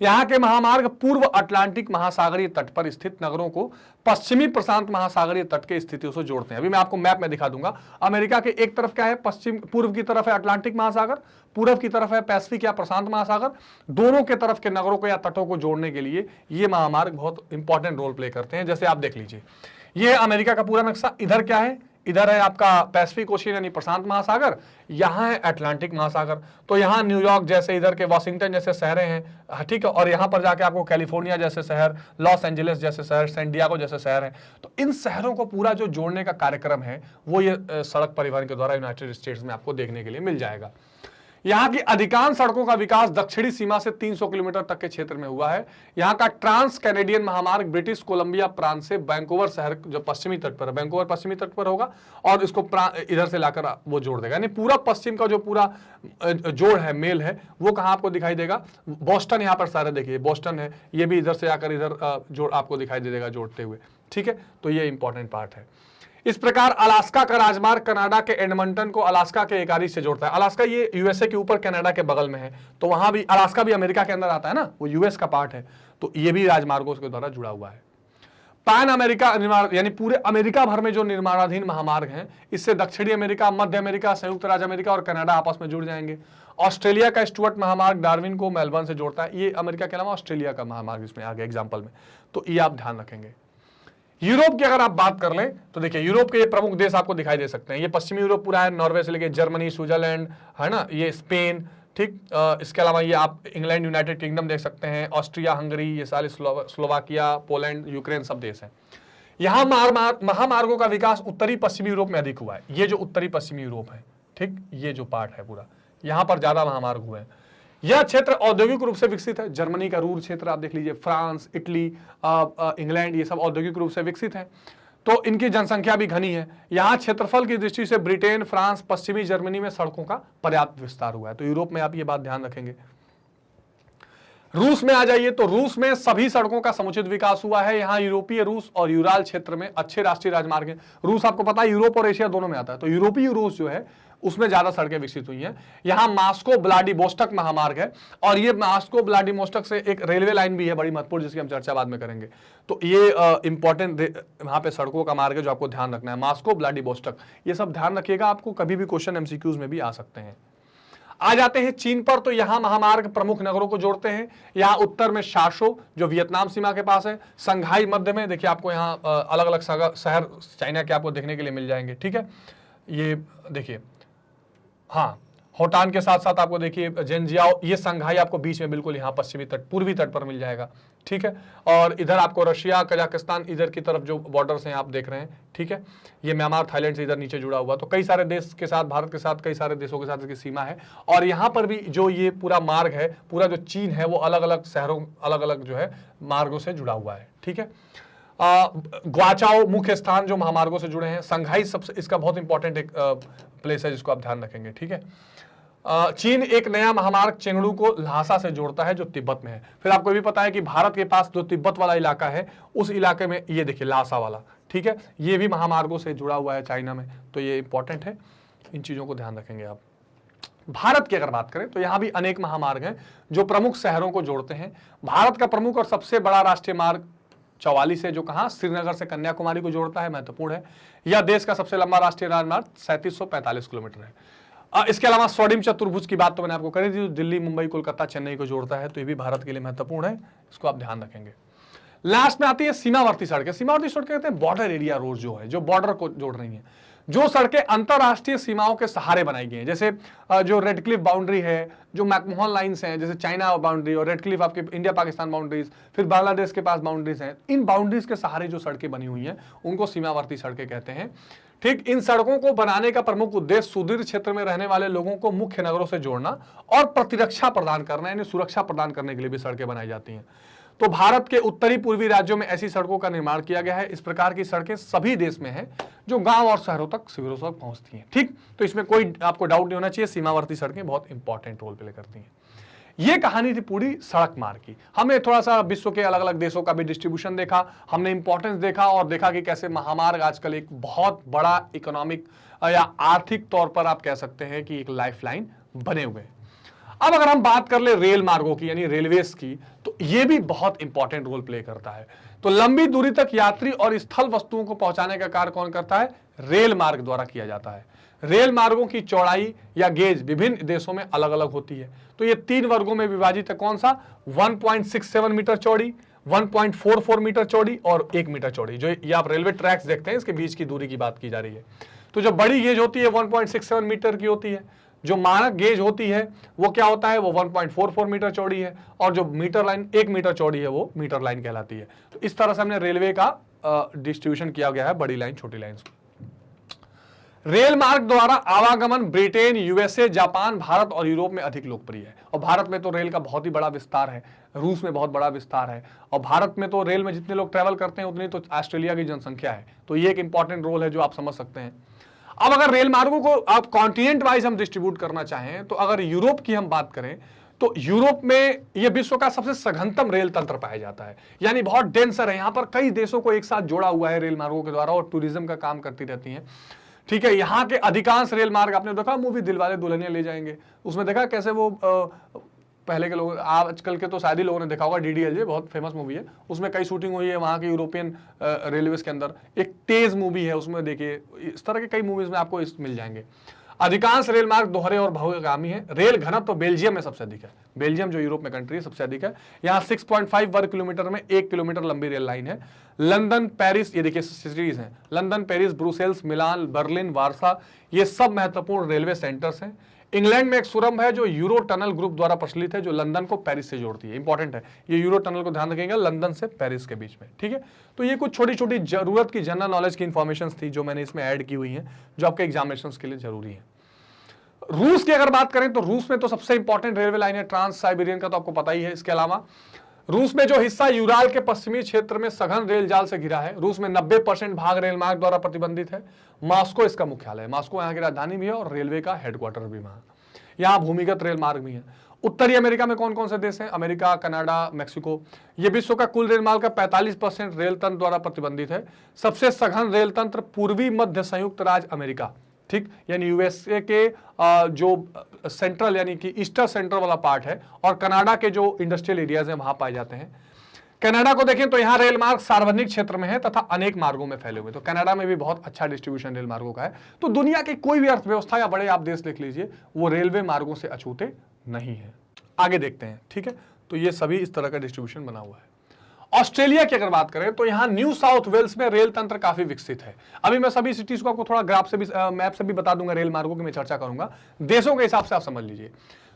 यहां के महामार्ग पूर्व अटलांटिक महासागरीय तट पर स्थित नगरों को पश्चिमी प्रशांत महासागरीय तट के स्थितियों से जोड़ते हैं। अभी मैं आपको मैप में दिखा दूंगा। अमेरिका के एक तरफ क्या है, पूर्व की तरफ है अटलांटिक महासागर, पूर्व की तरफ है पैसिफिक या प्रशांत महासागर। दोनों के तरफ के नगरों को या तटों को जोड़ने के लिए ये महामार्ग बहुत इंपॉर्टेंट रोल प्ले करते हैं। जैसे आप देख लीजिए, ये है अमेरिका का पूरा नक्शा। इधर क्या है, इधर है आपका पैसिफिक ओशियन यानी प्रशांत महासागर, यहां है अटलांटिक महासागर। तो यहां न्यूयॉर्क जैसे, इधर के वॉशिंगटन जैसे शहरें हैं, ठीक है, और यहां पर जाके आपको कैलिफोर्निया जैसे शहर, लॉस एंजलिस जैसे शहर, सैन डिएगो जैसे शहर हैं। तो इन शहरों को पूरा जो जोड़ने का कार्यक्रम है वो ये सड़क परिवहन के द्वारा यूनाइटेड स्टेट्स में आपको देखने के लिए मिल जाएगा। यहां की अधिकांश सड़कों का विकास दक्षिणी सीमा से 300 किलोमीटर तक के क्षेत्र में हुआ है। यहां का ट्रांस कैनेडियन महामार्ग ब्रिटिश कोलंबिया प्रांत से वैंकूवर शहर जो पश्चिमी तट पर है, वैंकूवर पश्चिमी तट पर होगा, और इसको इधर से लाकर वो जोड़ देगा। यानी पूरा पश्चिम का जो पूरा जोड़ है, मेल है, वो कहां आपको दिखाई देगा, बोस्टन। यहां पर सारे देखिए बोस्टन है, ये भी इधर से आकर इधर जोड़ आपको दिखाई दे देगा जोड़ते हुए, ठीक है। तो ये इंपॉर्टेंट पार्ट है। इस प्रकार अलास्का का राजमार्ग कनाडा के एडमंटन को अलास्का के एकारी से जोड़ता है। अलास्का ये यूएसए के ऊपर कनाडा के बगल में है, तो वहां भी अलास्का भी अमेरिका के अंदर आता है ना, वो यूएस का पार्ट है, तो ये भी राजमार्गों के द्वारा जुड़ा हुआ है। पैन अमेरिका निर्माण यानी पूरे अमेरिका भर में जो निर्माणाधीन महामार्ग हैं, इससे दक्षिणी अमेरिका, मध्य अमेरिका, संयुक्त राज्य अमेरिका और कनाडा आपस में जुड़ जाएंगे। ऑस्ट्रेलिया का स्टुअर्ट महामार्ग डार्विन को मेलबर्न से जोड़ता है। ये अमेरिका के अलावा ऑस्ट्रेलिया का महामार्ग इसमें आ गया एग्जाम्पल में, तो ये आप ध्यान रखेंगे। यूरोप की अगर आप बात कर लें तो देखिए, यूरोप के ये प्रमुख देश आपको दिखाई दे सकते हैं। ये पश्चिमी यूरोप पूरा है, नॉर्वे से लेके जर्मनी, स्विट्जरलैंड, है ना, ये स्पेन, ठीक। इसके अलावा ये आप इंग्लैंड, यूनाइटेड किंगडम देख सकते हैं, ऑस्ट्रिया, हंगरी, ये सारे स्लोवाकिया, पोलैंड, यूक्रेन सब देश हैं। यहाँ महामार्गों का विकास उत्तरी पश्चिमी यूरोप में अधिक हुआ है। ये जो उत्तरी पश्चिमी यूरोप है, ठीक, ये जो पार्ट है पूरा, यहाँ पर ज्यादा महामार्ग हुए हैं। यह क्षेत्र औद्योगिक रूप से विकसित है। जर्मनी का रूर क्षेत्र आप देख लीजिए, फ्रांस, इटली, इंग्लैंड, ये सब औद्योगिक रूप से विकसित हैं, तो इनकी जनसंख्या भी घनी है। यहाँ क्षेत्रफल की दृष्टि से ब्रिटेन, फ्रांस, पश्चिमी जर्मनी में सड़कों का पर्याप्त विस्तार हुआ है। तो यूरोप में आप ये बात ध्यान रखेंगे। रूस में आ जाइए तो रूस में सभी सड़कों का समुचित विकास हुआ है। यहाँ यूरोपीय रूस और यूराल क्षेत्र में अच्छे राष्ट्रीय राजमार्ग हैं। रूस आपको पता है यूरोप और एशिया दोनों में आता है, तो यूरोपीय रूस जो है उसमें ज्यादा सड़कें विकसित हुई हैं। यहाँ मास्को व्लादिवोस्टोक महामार्ग है, और ये मास्को व्लादिवोस्टोक से एक रेलवे लाइन भी है बड़ी महत्वपूर्ण, जिसकी हम चर्चा बाद में करेंगे। तो ये इंपॉर्टेंट यहाँ पे सड़कों का मार्ग है जो आपको ध्यान रखना है, मास्को व्लादिवोस्टोक, ये सब ध्यान रखिएगा, आपको कभी भी क्वेश्चन एमसीक्यूज में भी आ सकते हैं। आ जाते हैं चीन पर, तो यहाँ महामार्ग प्रमुख नगरों को जोड़ते हैं। यहाँ उत्तर में शाशो जो वियतनाम सीमा के पास है, संघाई मध्य में, देखिए आपको यहाँ अलग अलग शहर चाइना के आपको देखने के लिए मिल जाएंगे, ठीक है। ये देखिए, हाँ, होटान के साथ साथ आपको देखिए जेनजियाओ, ये संघाई आपको बीच में बिल्कुल यहाँ पश्चिमी तट, पूर्वी तट पर मिल जाएगा, ठीक है। और इधर आपको रशिया, कजाकिस्तान, इधर की तरफ जो बॉर्डर्स हैं आप देख रहे हैं, ठीक है। ये म्यांमार, थाईलैंड से इधर नीचे जुड़ा हुआ, तो कई सारे देश के साथ, भारत के साथ, कई सारे देशों के साथ इसकी सीमा है। और यहाँ पर भी जो ये पूरा मार्ग है, पूरा जो चीन है, वो अलग अलग शहरों, अलग अलग जो है मार्गों से जुड़ा हुआ है, ठीक है। ग्वाचाओ मुख्य स्थान जो महामार्गों से जुड़े हैं। संघाई सबसे, इसका बहुत इंपॉर्टेंट एक प्लेस है जिसको आप ध्यान रखेंगे, ठीक है। चीन एक नया महामार्ग चेंगडू को ल्हासा से जोड़ता है जो तिब्बत में है। फिर आपको भी पता है कि भारत के पास जो तिब्बत वाला इलाका है, उस इलाके में ये देखिए ल्हासा वाला, ठीक है, ये भी महामार्गों से जुड़ा हुआ है चाइना में, तो ये इंपॉर्टेंट है, इन चीजों को ध्यान रखेंगे आप। भारत की अगर बात करें तो यहां भी अनेक महामार्ग हैं जो प्रमुख शहरों को जोड़ते हैं। भारत का प्रमुख और सबसे बड़ा राष्ट्रीय मार्ग 44 है, जो कहां श्रीनगर से कन्याकुमारी को जोड़ता है, महत्वपूर्ण है। यह देश का सबसे लंबा राष्ट्रीय राजमार्ग 3745 किलोमीटर है। इसके अलावा स्वर्णिम चतुर्भुज की बात तो मैंने आपको करी थी, दिल्ली, मुंबई, कोलकाता, चेन्नई को जोड़ता है, तो ये भी भारत के लिए महत्वपूर्ण है, इसको आप ध्यान रखेंगे। लास्ट में आती है सीमावर्ती सड़कें। सीमावर्ती सड़कें कहते हैं बॉर्डर एरिया रोड, जो है जो बॉर्डर को जोड़ रही हैं, जो सड़कें अंतरराष्ट्रीय सीमाओं के सहारे बनाई गई हैं। जैसे जो रेड क्लिफ बाउंड्री है, जो मैकमोहन लाइंस हैं, जैसे चाइना बाउंड्री और रेड क्लिफ आपके इंडिया पाकिस्तान बाउंड्रीज, फिर बांग्लादेश के पास बाउंड्रीज हैं, इन बाउंड्रीज के सहारे जो सड़कें बनी हुई हैं उनको सीमावर्ती सड़कें कहते हैं। ठीक, इन सड़कों को बनाने का प्रमुख उद्देश्य सुदूर क्षेत्र में रहने वाले लोगों को मुख्य नगरों से जोड़ना और प्रतिरक्षा प्रदान करना, यानी सुरक्षा प्रदान करने के लिए भी सड़कें बनाई जाती हैं। तो भारत के उत्तरी पूर्वी राज्यों में ऐसी सड़कों का निर्माण किया गया है। इस प्रकार की सड़कें सभी देश में हैं, जो गांव और शहरों तक, शिविरों तक पहुंचती हैं। ठीक, तो इसमें कोई आपको डाउट नहीं होना चाहिए, सीमावर्ती सड़कें बहुत इंपॉर्टेंट रोल प्ले करती हैं। ये कहानी थी पूरी सड़क मार्ग की। हमने थोड़ा सा विश्व के अलग अलग देशों का भी डिस्ट्रीब्यूशन देखा, हमने इंपॉर्टेंस देखा और देखा कि कैसे महामार्ग आजकल एक बहुत बड़ा इकोनॉमिक या आर्थिक तौर पर आप कह सकते हैं कि एक लाइफलाइन बने हुए हैं। अब अगर हम बात कर ले रेल मार्गों की, यानी रेलवेज की, तो ये भी बहुत इंपॉर्टेंट रोल प्ले करता है। तो लंबी दूरी तक यात्री और स्थल वस्तुओं को पहुंचाने का कार्य कौन करता है? रेल मार्ग द्वारा किया जाता है। रेल मार्गों की चौड़ाई या गेज विभिन्न देशों में अलग अलग होती है। तो ये 3 वर्गों में विभाजित है। कौन सा? 1.67 मीटर चौड़ी, 1.44 मीटर चौड़ी और 1 मीटर चौड़ी। जो ये आप रेलवे ट्रैक्स देखते हैं, इसके बीच की दूरी की बात की जा रही है। तो जो बड़ी गेज होती है 1.67 मीटर की होती है। जो मानक गेज होती है वो क्या होता है? वो 1.44 मीटर चौड़ी है। और जो मीटर लाइन 1 मीटर चौड़ी है वो मीटर लाइन कहलाती है। तो इस तरह से हमने रेलवे का डिस्ट्रीब्यूशन किया गया है, बड़ी लाइन, छोटी लाइन। रेल मार्ग द्वारा आवागमन ब्रिटेन, यूएसए, जापान, भारत और यूरोप में अधिक लोकप्रिय है। और भारत में तो रेल का बहुत ही बड़ा विस्तार है, रूस में बहुत बड़ा विस्तार है, और भारत में तो रेल में जितने लोग ट्रैवल करते हैं उतनी तो ऑस्ट्रेलिया की जनसंख्या है। तो ये एक इंपॉर्टेंट रोल है जो आप समझ सकते हैं। अब अगर रेल मार्गों को आप कॉन्टिनेंट वाइज हम डिस्ट्रीब्यूट करना चाहें, तो अगर यूरोप की हम बात करें तो यूरोप में यह विश्व का सबसे सघनतम रेल तंत्र पाया जाता है, यानी बहुत डेंसर है। यहां पर कई देशों को एक साथ जोड़ा हुआ है रेल मार्गों के द्वारा, और टूरिज्म का काम करती रहती हैं। ठीक है, यहाँ के अधिकांश रेल मार्ग, आपने देखा मूवी दिलवाले दुल्हनिया ले जाएंगे, उसमें देखा कैसे वो पहले के लोग, आजकल के तो शायद ही लोगों ने देखा होगा, DDLJ बहुत फेमस मूवी है, उसमें कई शूटिंग हुई है वहाँ के यूरोपियन रेलवेज के अंदर। एक तेज मूवी है, उसमें देखिए इस तरह के कई मूवीज में आपको मिल जाएंगे। अधिकांश रेल मार्ग दोहरे और बहुगामी है। रेल घनत्व तो बेल्जियम में सबसे अधिक है। बेल्जियम जो यूरोप में कंट्री है सबसे अधिक है। यहाँ 6.5 वर्ग किलोमीटर में 1 किलोमीटर लंबी रेल लाइन है। लंदन, पेरिस, ये देखिए सिटीज हैं, लंदन, पेरिस, ब्रुसेल्स, मिलान, बर्लिन, वार्सा, ये सब महत्वपूर्ण रेलवे सेंटर्स हैं। इंग्लैंड में एक सुरंग है जो यूरो टनल ग्रुप द्वारा प्रचलित है, जो लंदन को पेरिस से जोड़ती है। इंपॉर्टेंट है ये यूरो टनल को ध्यान रखेंगे, लंदन से पेरिस के बीच में। ठीक है, तो ये कुछ छोटी छोटी जरूरत की जनरल नॉलेज की इंफॉर्मेशन थी जो मैंने इसमें ऐड की हुई है, जो आपके एग्जामिनेशन के लिए जरूरी है। रूस की अगर बात करें तो रूस में तो सबसे इंपॉर्टेंट रेलवे लाइन है ट्रांस साइबेरियन का, तो आपको पता ही है। इसके अलावा रूस में जो हिस्सा यूराल के पश्चिमी क्षेत्र में सघन रेल जाल से घिरा है, रूस में 90% भाग रेल मार्ग द्वारा प्रतिबंधित है। मॉस्को इसका मुख्यालय है, मॉस्को यहाँ की राजधानी भी है और रेलवे का हेडक्वार्टर भी वहां। यहाँ भूमिगत रेल मार्ग भी है। उत्तरी अमेरिका में कौन कौन से देश हैं? America, Canada, Mexico. ये विश्व का कुल रेल मार्ग का 45% रेल तंत्र द्वारा प्रतिबंधित है। सबसे सघन रेल तंत्र पूर्वी मध्य संयुक्त राज्य अमेरिका, ठीक, यानी यूएसए के जो सेंट्रल यानी कि ईस्टर्न सेंट्रल वाला पार्ट है, और कनाडा के जो इंडस्ट्रियल एरियाज हैं वहां पाए जाते हैं। कनाडा को देखें तो यहाँ रेल मार्ग सार्वजनिक क्षेत्र में है तथा अनेक मार्गों में फैले हुए। तो कनाडा में भी बहुत अच्छा डिस्ट्रीब्यूशन रेल मार्गों का है। तो दुनिया की कोई भी अर्थव्यवस्था या बड़े आप देश देख लीजिए, वो रेलवे मार्गों से अछूते नहीं है। आगे देखते हैं। ठीक है, तो ये सभी इस तरह का डिस्ट्रीब्यूशन बना हुआ है। ऑस्ट्रेलिया की अगर बात करें तो यहाँ न्यू साउथ वेल्स में रेल तंत्र काफी विकसित है। अभी मैं सभी सिटीज को आपको थोड़ा ग्राफ से भी, मैप से भी बता दूंगा, रेल मार्गों की मैं चर्चा करूंगा, देशों के हिसाब से आप समझ लीजिए।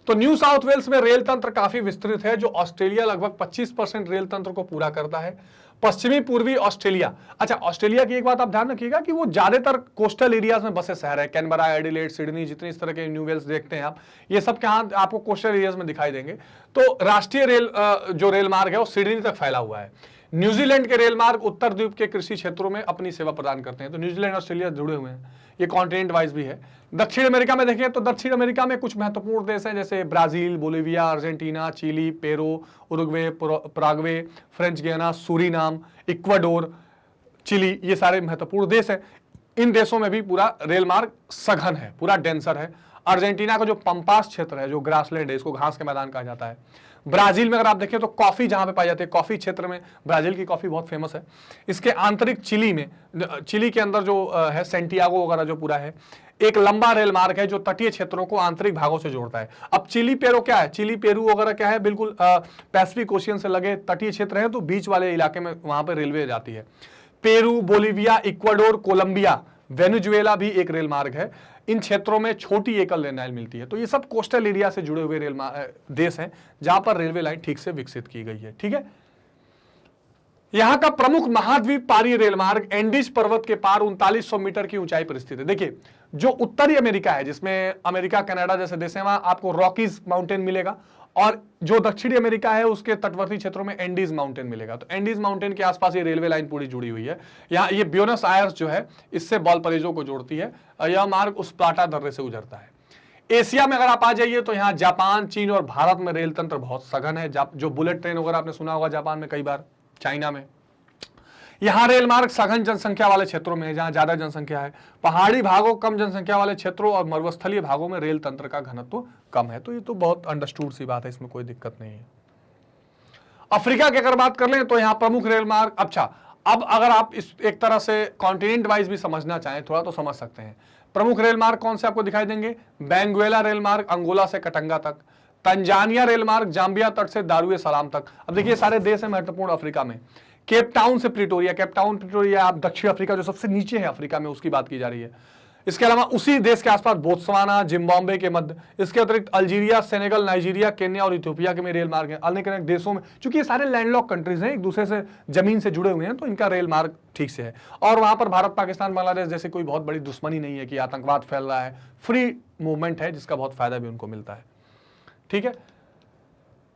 तो न्यू साउथ वेल्स में रेल तंत्र काफी विस्तृत है, जो ऑस्ट्रेलिया लगभग 25% रेल तंत्र को पूरा करता है। पश्चिमी पूर्वी ऑस्ट्रेलिया, अच्छा ऑस्ट्रेलिया की एक बात आप ध्यान रखिएगा कि वो ज्यादातर कोस्टल एरियाज में बसे शहर है। कैनबरा, एडिलेड, सिडनी, जितने इस तरह के न्यू वेल्स देखते हैं आप, ये सब कहाँ आपको कोस्टल एरियाज में दिखाई देंगे। तो राष्ट्रीय रेल जो रेल मार्ग है वो सिडनी तक फैला हुआ है। न्यूजीलैंड के रेल मार्ग उत्तर द्वीप के कृषि क्षेत्रों में अपनी सेवा प्रदान करते हैं। तो न्यूजीलैंड ऑस्ट्रेलिया जुड़े हुए हैं, ये कॉन्टिनेंट वाइज भी है। दक्षिण अमेरिका में देखें तो दक्षिण अमेरिका में कुछ महत्वपूर्ण देश हैं, जैसे Brazil, Bolivia, Argentina, Chile, Peru, Uruguay, Paraguay, French Guiana, Suriname, Ecuador, Chile, ये सारे महत्वपूर्ण देश हैं। इन देशों में भी पूरा रेल मार्ग सघन है, पूरा डेंसर है। अर्जेंटीना का जो पंपास क्षेत्र है, जो ग्रासलैंड है, इसको घास के मैदान कहा जाता है। ब्राजील में अगर आप देखें तो कॉफी जहां पे पाई जाती है, कॉफी क्षेत्र में ब्राजील की कॉफी बहुत फेमस है। इसके आंतरिक चिली में, चिली के अंदर जो है सेंटियागो वगैरह जो पूरा है, एक लंबा रेल मार्ग है जो तटीय क्षेत्रों को आंतरिक भागों से जोड़ता है। अब चिली पेरू क्या है, चिली पेरू वगैरह क्या है, बिल्कुल पैसिफिक ओशियन से लगे तटीय क्षेत्र है, तो बीच वाले इलाके में वहां पर रेलवे जाती है। Peru, Bolivia, Ecuador, Colombia, Venezuela भी एक रेल मार्ग है। इन क्षेत्रों में छोटी एकल रेल लाइन मिलती है। तो ये सब कोस्टल एरिया से जुड़े हुए देश हैं जहां पर रेलवे लाइन ठीक से विकसित की गई है। ठीक है, यहां का प्रमुख महाद्वीप पारी रेल मार्ग एंडीज पर्वत के पार 3900 मीटर की ऊंचाई पर स्थित है। देखिए, जो उत्तरी अमेरिका है, जिसमें अमेरिका, कनाडा जैसे देश हैं, वहां आपको रॉकीज माउंटेन मिलेगा, और जो दक्षिणी अमेरिका है उसके तटवर्ती क्षेत्रों में एंडीज माउंटेन मिलेगा। तो एंडीज माउंटेन के आसपास ये रेलवे लाइन पूरी जुड़ी हुई है। यहाँ ये ब्यूनस आयर्स जो है इससे वालपराइसो को जोड़ती है। यह मार्ग उस प्लाटा दर्रे से गुजरता है। एशिया में अगर आप आ जाइए तो यहाँ जापान, चीन और भारत में रेल तंत्र बहुत सघन है। जो बुलेट ट्रेन वगैरह आपने सुना होगा जापान में कई बार, चाइना में। यहां रेल मार्ग सघन जनसंख्या वाले क्षेत्रों में है, जहां ज्यादा जनसंख्या है। पहाड़ी भागों, कम जनसंख्या वाले क्षेत्रों और मरुस्थलीय भागों में रेल तंत्र का घनत्व कम है। तो ये तो बहुत अंडरस्टूड सी बात है, इसमें कोई दिक्कत नहीं है। अफ्रीका की अगर बात कर लें तो यहां प्रमुख रेल मार्ग, अच्छा अब अगर आप इस एक तरह से कॉन्टिनेंट वाइज भी समझना चाहें थोड़ा तो समझ सकते हैं। प्रमुख रेल मार्ग कौन से आपको दिखाई देंगे? बेंगुएला रेल मार्ग अंगोला से कटंगा तक, तंजानिया रेल मार्ग जाम्बिया तट से दारुए सलाम तक। अब देखिए सारे देश हैं महत्वपूर्ण अफ्रीका में। केप टाउन से प्रिटोरिया, केप टाउन प्रिटोरिया आप दक्षिण अफ्रीका जो सबसे नीचे है अफ्रीका में, उसकी बात की जा रही है। इसके अलावा उसी देश के आसपास बोत्सवाना, जिम्बाब्वे के मध्य, इसके अतिरिक्त अल्जीरिया, सेनेगल, नाइजीरिया, केन्या और इथियोपिया के में रेल मार्ग हैं। अनेक अनेक देशों में, चूंकि ये सारे लैंडलॉक कंट्रीज हैं, एक दूसरे से जमीन से जुड़े हुए हैं, तो इनका रेल मार्ग ठीक से है। और वहां पर भारत, पाकिस्तान, बांग्लादेश जैसे कोई बहुत बड़ी दुश्मनी नहीं है कि आतंकवाद फैल रहा है। फ्री मूवमेंट है जिसका बहुत फायदा भी उनको मिलता है। ठीक है,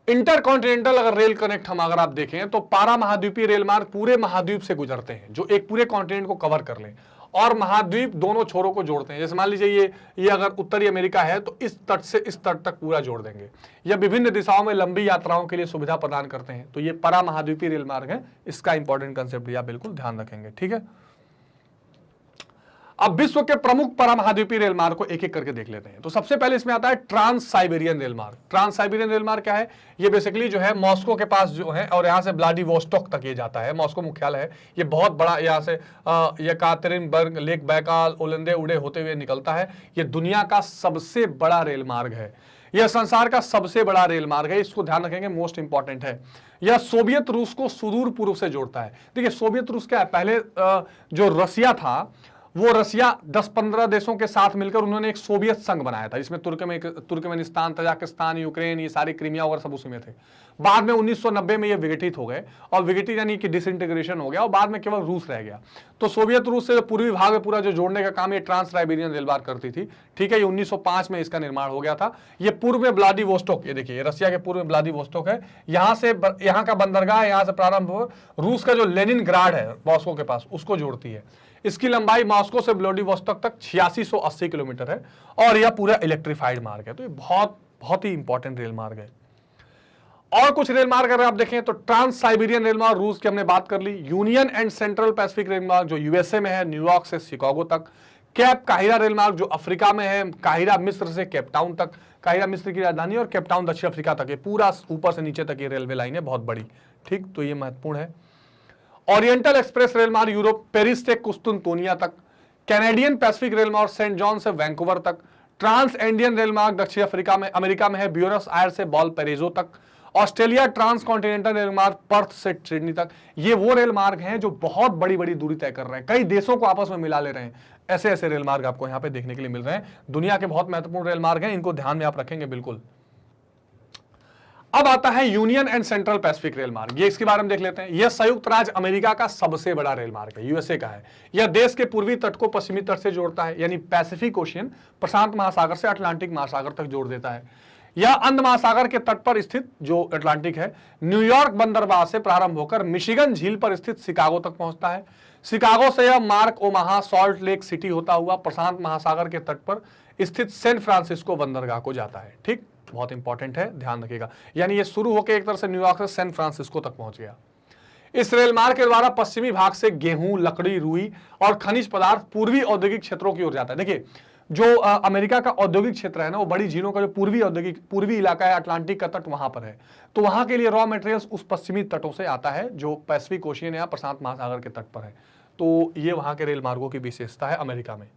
इंटरकॉन्टिनेंटल अगर रेल कनेक्ट हम अगर आप देखें तो पारा महाद्वीपीय रेल मार्ग पूरे महाद्वीप से गुजरते हैं, जो एक पूरे कॉन्टिनेंट को कवर कर लें, और महाद्वीप दोनों छोरों को जोड़ते हैं। जैसे मान लीजिए ये अगर उत्तरी अमेरिका है तो इस तट से इस तट तक पूरा जोड़ देंगे। यह विभिन्न दिशाओं में लंबी यात्राओं के लिए सुविधा प्रदान करते हैं। तो ये पारा महाद्वीपीय रेल मार्ग है, इसका इंपॉर्टेंट कंसेप्ट आप बिल्कुल ध्यान रखेंगे। ठीक है, अब विश्व के प्रमुख परामहाद्वीपीय रेल मार्ग को एक एक करके देख लेते हैं। तो सबसे पहले इसमें आता है ट्रांस साइबेरियन रेल मार्ग। ट्रांस साइबेरियन रेल मार्ग क्या है? ये बेसिकली जो है मॉस्को के पास जो है, और यहाँ से व्लादिवोस्टोक तक ये जाता है, मॉस्को मुख्यालय है। ये बहुत बड़ा, यहाँ से येकातेरिनबर्ग, लेक बैकाल, ओलंदे उड़े होते हुए निकलता है। ये दुनिया का सबसे बड़ा रेल मार्ग है। यह संसार का सबसे बड़ा रेल मार्ग है, इसको ध्यान रखेंगे, मोस्ट इंपॉर्टेंट है। यह सोवियत रूस को सुदूर पूर्व से जोड़ता है। देखिए सोवियत रूस क्या है, पहले जो रसिया था, वो रसिया 10-15 देशों के साथ मिलकर उन्होंने एक सोवियत संघ बनाया था, जिसमें तुर्कमेनिस्तान, तजाकिस्तान, यूक्रेन, ये सारी क्रीमिया वगैरह सब उसी में थे। बाद में 1990 में ये विघटित हो गए, और विघटित यानी कि डिसइंटीग्रेशन हो गया, और बाद में केवल रूस रह गया। तो सोवियत रूस से पूर्वी भाग में पूरा जो जोड़ने का काम ये ट्रांस साइबेरियन रेल मार्ग करती थी। ठीक है, ये 1905 में इसका निर्माण हो गया था। ये पूर्व में व्लादिवोस्टोक, ये देखिए रसिया के पूर्व में व्लादिवोस्टोक है, यहाँ से यहाँ का बंदरगाह, यहाँ से प्रारंभ हो, रूस का जो लेनिनग्राड है मॉस्को के पास, उसको जोड़ती है। इसकी लंबाई मॉस्को से व्लादिवोस्टोक तक 8680 किलोमीटर है, और यह पूरा इलेक्ट्रिफाइड मार्ग है। तो ये बहुत ही इंपॉर्टेंट रेल मार्ग है। और कुछ रेल मार्ग अगर आप देखें तो ट्रांस साइबेरियन रेल मार्ग रूस की हमने बात कर ली। Union and central pacific rail मार्ग जो यूएसए में है, न्यूयॉर्क से शिकागो तक। कैप काहिरा रेल मार्ग जो अफ्रीका में है, काहिरा मिस्र से केप टाउन तक, काहिरा मिस्र की राजधानी, और केप टाउन दक्षिण अफ्रीका तक, ये पूरा ऊपर से नीचे तक ये रेलवे लाइन है, बहुत बड़ी। ठीक, तो ये महत्वपूर्ण है। ओरिएंटल एक्सप्रेस रेल मार्ग यूरोप, पेरिस से कुस्तुनतोनिया तक। कैनेडियन पैसिफिक रेल मार्ग सेंट जॉन से वैंकूवर तक। ट्रांस इंडियन रेल मार्ग दक्षिण अफ्रीका में, अमेरिका में है, ब्यूनस आयर्स से वालपराइसो तक। ऑस्ट्रेलिया ट्रांस कॉन्टिनेंटल रेल मार्ग पर्थ से सिडनी तक। ये वो रेल मार्ग हैं जो बहुत बड़ी बड़ी दूरी तय कर रहे हैं, कई देशों को आपस में मिला ले रहे हैं। ऐसे ऐसे रेल मार्ग आपको यहाँ पे देखने के लिए मिल रहे हैं। दुनिया के बहुत महत्वपूर्ण रेल मार्ग हैं, इनको ध्यान में आप रखेंगे बिल्कुल। अब आता है union and central pacific rail मार्ग, ये इसके बारे में देख लेते हैं। यह संयुक्त राज्य अमेरिका का सबसे बड़ा रेल मार्ग है, यूएसए का है। यह देश के पूर्वी तट को पश्चिमी तट से जोड़ता है, यानी पैसिफिक ओशियन, प्रशांत महासागर से अटलांटिक महासागर तक जोड़ देता है। यह अंध महासागर के तट पर स्थित जो अटलांटिक है, न्यूयॉर्क बंदरगाह से प्रारंभ होकर मिशिगन झील पर स्थित शिकागो तक पहुंचता है। शिकागो से यह mark Omaha, salt lake city होता हुआ प्रशांत महासागर के तट पर स्थित सैन फ्रांसिस्को बंदरगाह को जाता है। ठीक, बहुत इंपॉर्टेंट है, ध्यान रखिएगा। यानी ये शुरू होकर एक तरह से न्यूयॉर्क से सैन फ्रांसिस्को तक पहुंच गया। इस रेल मार्ग के द्वारा पश्चिमी भाग से गेहूं, लकड़ी, रुई और खनिज पदार्थ पूर्वी औद्योगिक क्षेत्रों की ओर जाता है। देखिए जो अमेरिका का औद्योगिक क्षेत्र है ना, वो बड़ी झीलों का जो पूर्वी इलाका है, अटलांटिक का तट वहां पर है, तो वहां के लिए रॉ मटेरियल्स उस पश्चिमी तटों से आता है जो पैसिफिक ओशियन या प्रशांत महासागर के तट पर है। तो ये वहां के रेल मार्गों की विशेषता है अमेरिका में।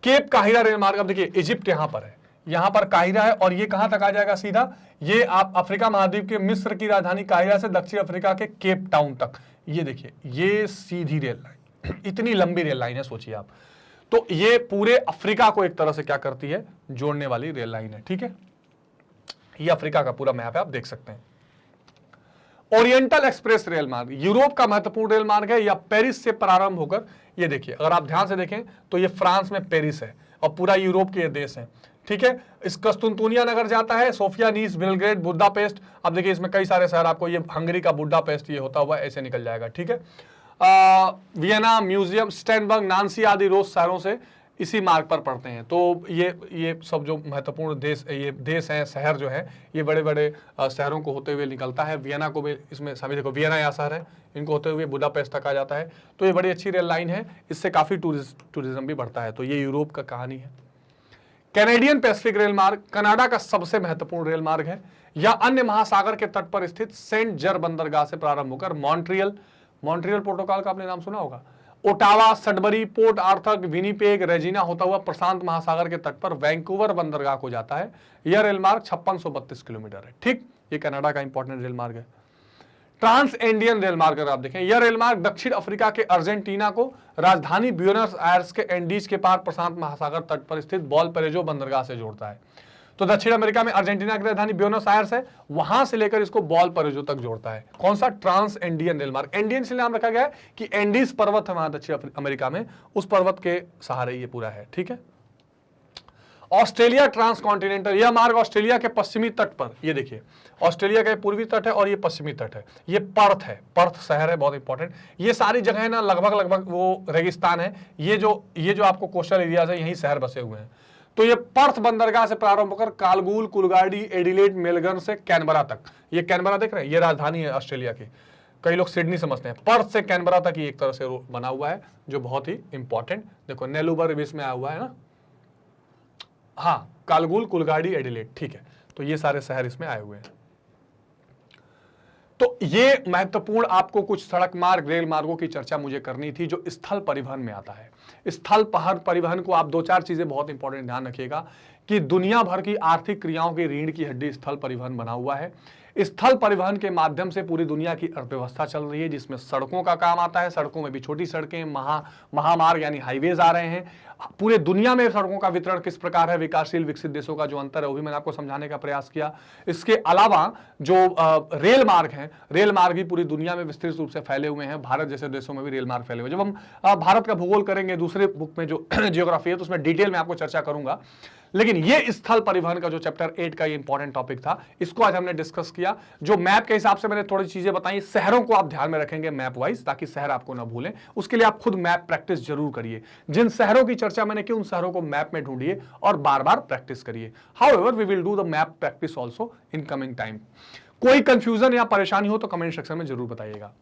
केप काहिरा रेल मार्ग, अब देखिए इजिप्ट यहां पर है, यहां पर काहिरा है, और ये कहां तक आ जाएगा सीधा, ये आप अफ्रीका महाद्वीप के मिस्र की राजधानी काहिरा से दक्षिण अफ्रीका के केप टाउन तक। ये देखिए ये सीधी रेल लाइन, इतनी लंबी रेल लाइन है, सोचिए आप। तो ये पूरे अफ्रीका को एक तरह से क्या करती है, जोड़ने वाली रेल लाइन है। ठीक है, ये अफ्रीका का पूरा मैप है, आप देख सकते हैं। ओरिएंटल एक्सप्रेस रेल मार्ग यूरोप का महत्वपूर्ण रेल मार्ग है, या पेरिस से प्रारंभ होकर, ये देखिए अगर आप ध्यान से देखें तो ये फ्रांस में पेरिस है और पूरा यूरोप के देश है। ठीक है, इस कस्तुनतुनिया नगर जाता है, सोफिया, नीस, बेलग्रेड, बुडापेस्ट, अब देखिए इसमें कई सारे शहर, आपको ये हंगरी का बुडापेस्ट ये होता हुआ ऐसे निकल जाएगा। ठीक है, वियना, म्यूजियम, स्टेनबर्ग, नांसी आदि रोज शहरों से इसी मार्ग पर पड़ते हैं। तो ये सब जो महत्वपूर्ण देश हैं, शहर जो है, ये बड़े बड़े शहरों को होते हुए निकलता है। वियना को भी इसमें सभी, देखो वियना यहाँ शहर है, इनको होते हुए बुडापेस्ट तक आ जाता है। तो ये बड़ी अच्छी रेल लाइन है, इससे काफी टूरिज्म भी बढ़ता है। तो ये यूरोप का कहानी है। कैनेडियन पैसिफिक रेल मार्ग कनाडा का सबसे महत्वपूर्ण रेल मार्ग है, या अन्य महासागर के तट पर स्थित सेंट जर बंदरगाह से प्रारंभ होकर मॉन्ट्रियल प्रोटोकॉल का आपने नाम सुना होगा, Ottawa, Sudbury, port Arthur, Winnipeg, Regina होता हुआ प्रशांत महासागर के तट पर वैंकूवर बंदरगाह को जाता है। यह रेल मार्ग 5632 किलोमीटर है। ठीक, ये कनाडा का इंपॉर्टेंट रेल मार्ग है। ट्रांस एंडियन रेल मार्ग अगर आप देखें, यह रेल मार्ग दक्षिण अफ्रीका के अर्जेंटीना को राजधानी ब्यूनस आयर्स के एंडीज के पार प्रशांत महासागर तट पर स्थित बॉलपरेजो बंदरगाह से जोड़ता है। तो दक्षिण अमेरिका में अर्जेंटीना की राजधानी ब्यूनस आयर्स है, वहां से लेकर इसको बॉलपरेजो तक जोड़ता है। कौन सा? ट्रांस एंडियन रेल मार्ग। एंडियन से नाम रखा गया है कि एंडीज पर्वत है वहां दक्षिण अमेरिका में, उस पर्वत के सहारे ये पूरा है। ठीक है, ऑस्ट्रेलिया ट्रांस कॉन्टिनेंटल, यह मार्ग ऑस्ट्रेलिया के पश्चिमी तट पर, ये देखिए ऑस्ट्रेलिया का पूर्वी तट है और ये पश्चिमी तट है। ये पर्थ है, पर्थ शहर है, बहुत इंपॉर्टेंट। ये सारी जगह ना लगभग वो रेगिस्तान है। ये जो आपको कोस्टल एरियाज है, यही शहर बसे हुए हैं। तो ये पर्थ बंदरगाह से प्रारंभ होकर कालगूल, कुलगाड़ी, एडिलेड, मेलबर्न से कैनबरा तक, ये कैनबरा देख रहे हैं, ये राजधानी है ऑस्ट्रेलिया की। कई लोग सिडनी समझते हैं, पर्थ से कैनबरा तक ये एक तरह से बना हुआ है, जो बहुत ही इंपॉर्टेंट। देखो नेलूबर भी इसमें आया हुआ है ना, हाँ, कालगूल, कुलगाड़ी, एडिलेड। ठीक है, तो ये सारे शहर इसमें आए हुए हैं। तो ये महत्वपूर्ण आपको कुछ सड़क मार्ग, रेल मार्गों की चर्चा मुझे करनी थी जो स्थल परिवहन में आता है। स्थल परिवहन को आप दो चार चीजें बहुत इंपॉर्टेंट ध्यान रखिएगा कि दुनिया भर की आर्थिक क्रियाओं की रीढ़ की हड्डी स्थल परिवहन बना हुआ है। स्थल परिवहन के माध्यम से पूरी दुनिया की अर्थव्यवस्था चल रही है, जिसमें सड़कों का काम आता है। सड़कों में भी छोटी सड़कें, महामार्ग यानी हाईवेज आ रहे हैं। पूरे दुनिया में सड़कों का वितरण किस प्रकार है, विकासशील विकसित देशों का जो अंतर है वो भी मैंने आपको समझाने का प्रयास किया। इसके अलावा जो रेल मार्ग हैं, रेल मार्ग भी पूरी दुनिया में विस्तृत रूप से फैले हुए हैं। भारत जैसे देशों में भी रेल मार्ग फैले हुए हैं। जब हम भारत का भूगोल करेंगे दूसरे बुक में जो जियोग्राफी है, तो उसमें डिटेल में आपको चर्चा करूंगा। लेकिन ये स्थल परिवहन का जो चैप्टर 8 का ये इंपॉर्टेंट टॉपिक था, इसको आज हमने डिस्कस किया। जो मैप के हिसाब से मैंने थोड़ी चीजें बताई, शहरों को आप ध्यान में रखेंगे मैप वाइज, ताकि शहर आपको ना भूलें। उसके लिए आप खुद मैप प्रैक्टिस जरूर करिए। जिन शहरों की चर्चा मैंने की, उन शहरों को मैप में ढूंढिए और बार बार प्रैक्टिस करिए। However we will do the map practice also in coming time. कोई कंफ्यूजन या परेशानी हो तो कमेंट सेक्शन में जरूर बताइएगा।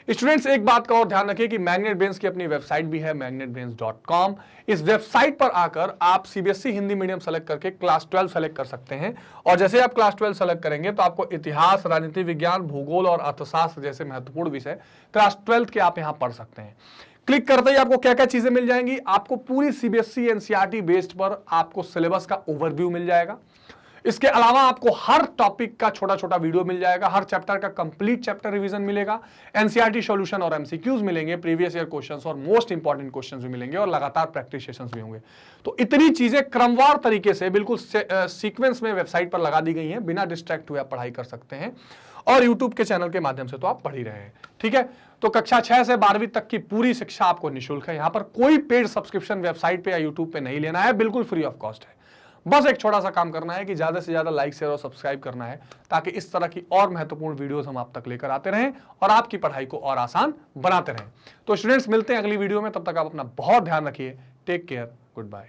स्टूडेंट्स, एक बात का और ध्यान रखिए कि मैग्नेट ब्रेन्स की अपनी वेबसाइट भी है, magnetbrains.com। इस वेबसाइट पर आकर आप सीबीएसई हिंदी मीडियम सेलेक्ट करके क्लास 12 सेलेक्ट कर सकते हैं। और जैसे आप क्लास 12 सेलेक्ट करेंगे तो आपको इतिहास, राजनीति विज्ञान, भूगोल और अर्थशास्त्र जैसे महत्वपूर्ण विषय क्लास 12 के आप यहां पढ़ सकते हैं। क्लिक करते ही आपको क्या क्या चीजें मिल जाएंगी, आपको पूरी सीबीएसई एनसीईआरटी बेस्ड पर आपको सिलेबस का ओवरव्यू मिल जाएगा। इसके अलावा आपको हर टॉपिक का छोटा छोटा वीडियो मिल जाएगा, हर चैप्टर का कंप्लीट चैप्टर रिवीजन मिलेगा, एनसीईआरटी सॉल्यूशन और एमसीक्यूज मिलेंगे, प्रीवियस ईयर क्वेश्चंस और मोस्ट इंपॉर्टेंट क्वेश्चंस भी मिलेंगे, और लगातार प्रैक्टिस सेशंस भी होंगे। तो इतनी चीजें क्रमवार तरीके से बिल्कुल सीक्वेंस में वेबसाइट पर लगा दी गई हैं, बिना डिस्ट्रैक्ट हुए आप पढ़ाई कर सकते हैं। और यूट्यूब के चैनल के माध्यम से तो आप पढ़ ही रहे हैं। ठीक है, तो कक्षा 6 से 12वीं तक की पूरी शिक्षा आपको निःशुल्क है। यहां पर कोई पेड सब्सक्रिप्शन वेबसाइट पे या यूट्यूब पे नहीं लेना है, बिल्कुल फ्री ऑफ कॉस्ट है। बस एक छोटा सा काम करना है कि ज्यादा से ज्यादा लाइक, शेयर और सब्सक्राइब करना है, ताकि इस तरह की और महत्वपूर्ण वीडियोस हम आप तक लेकर आते रहें और आपकी पढ़ाई को और आसान बनाते रहें। तो स्टूडेंट्स, मिलते हैं अगली वीडियो में, तब तक आप अपना बहुत ध्यान रखिए। Take care, good bye.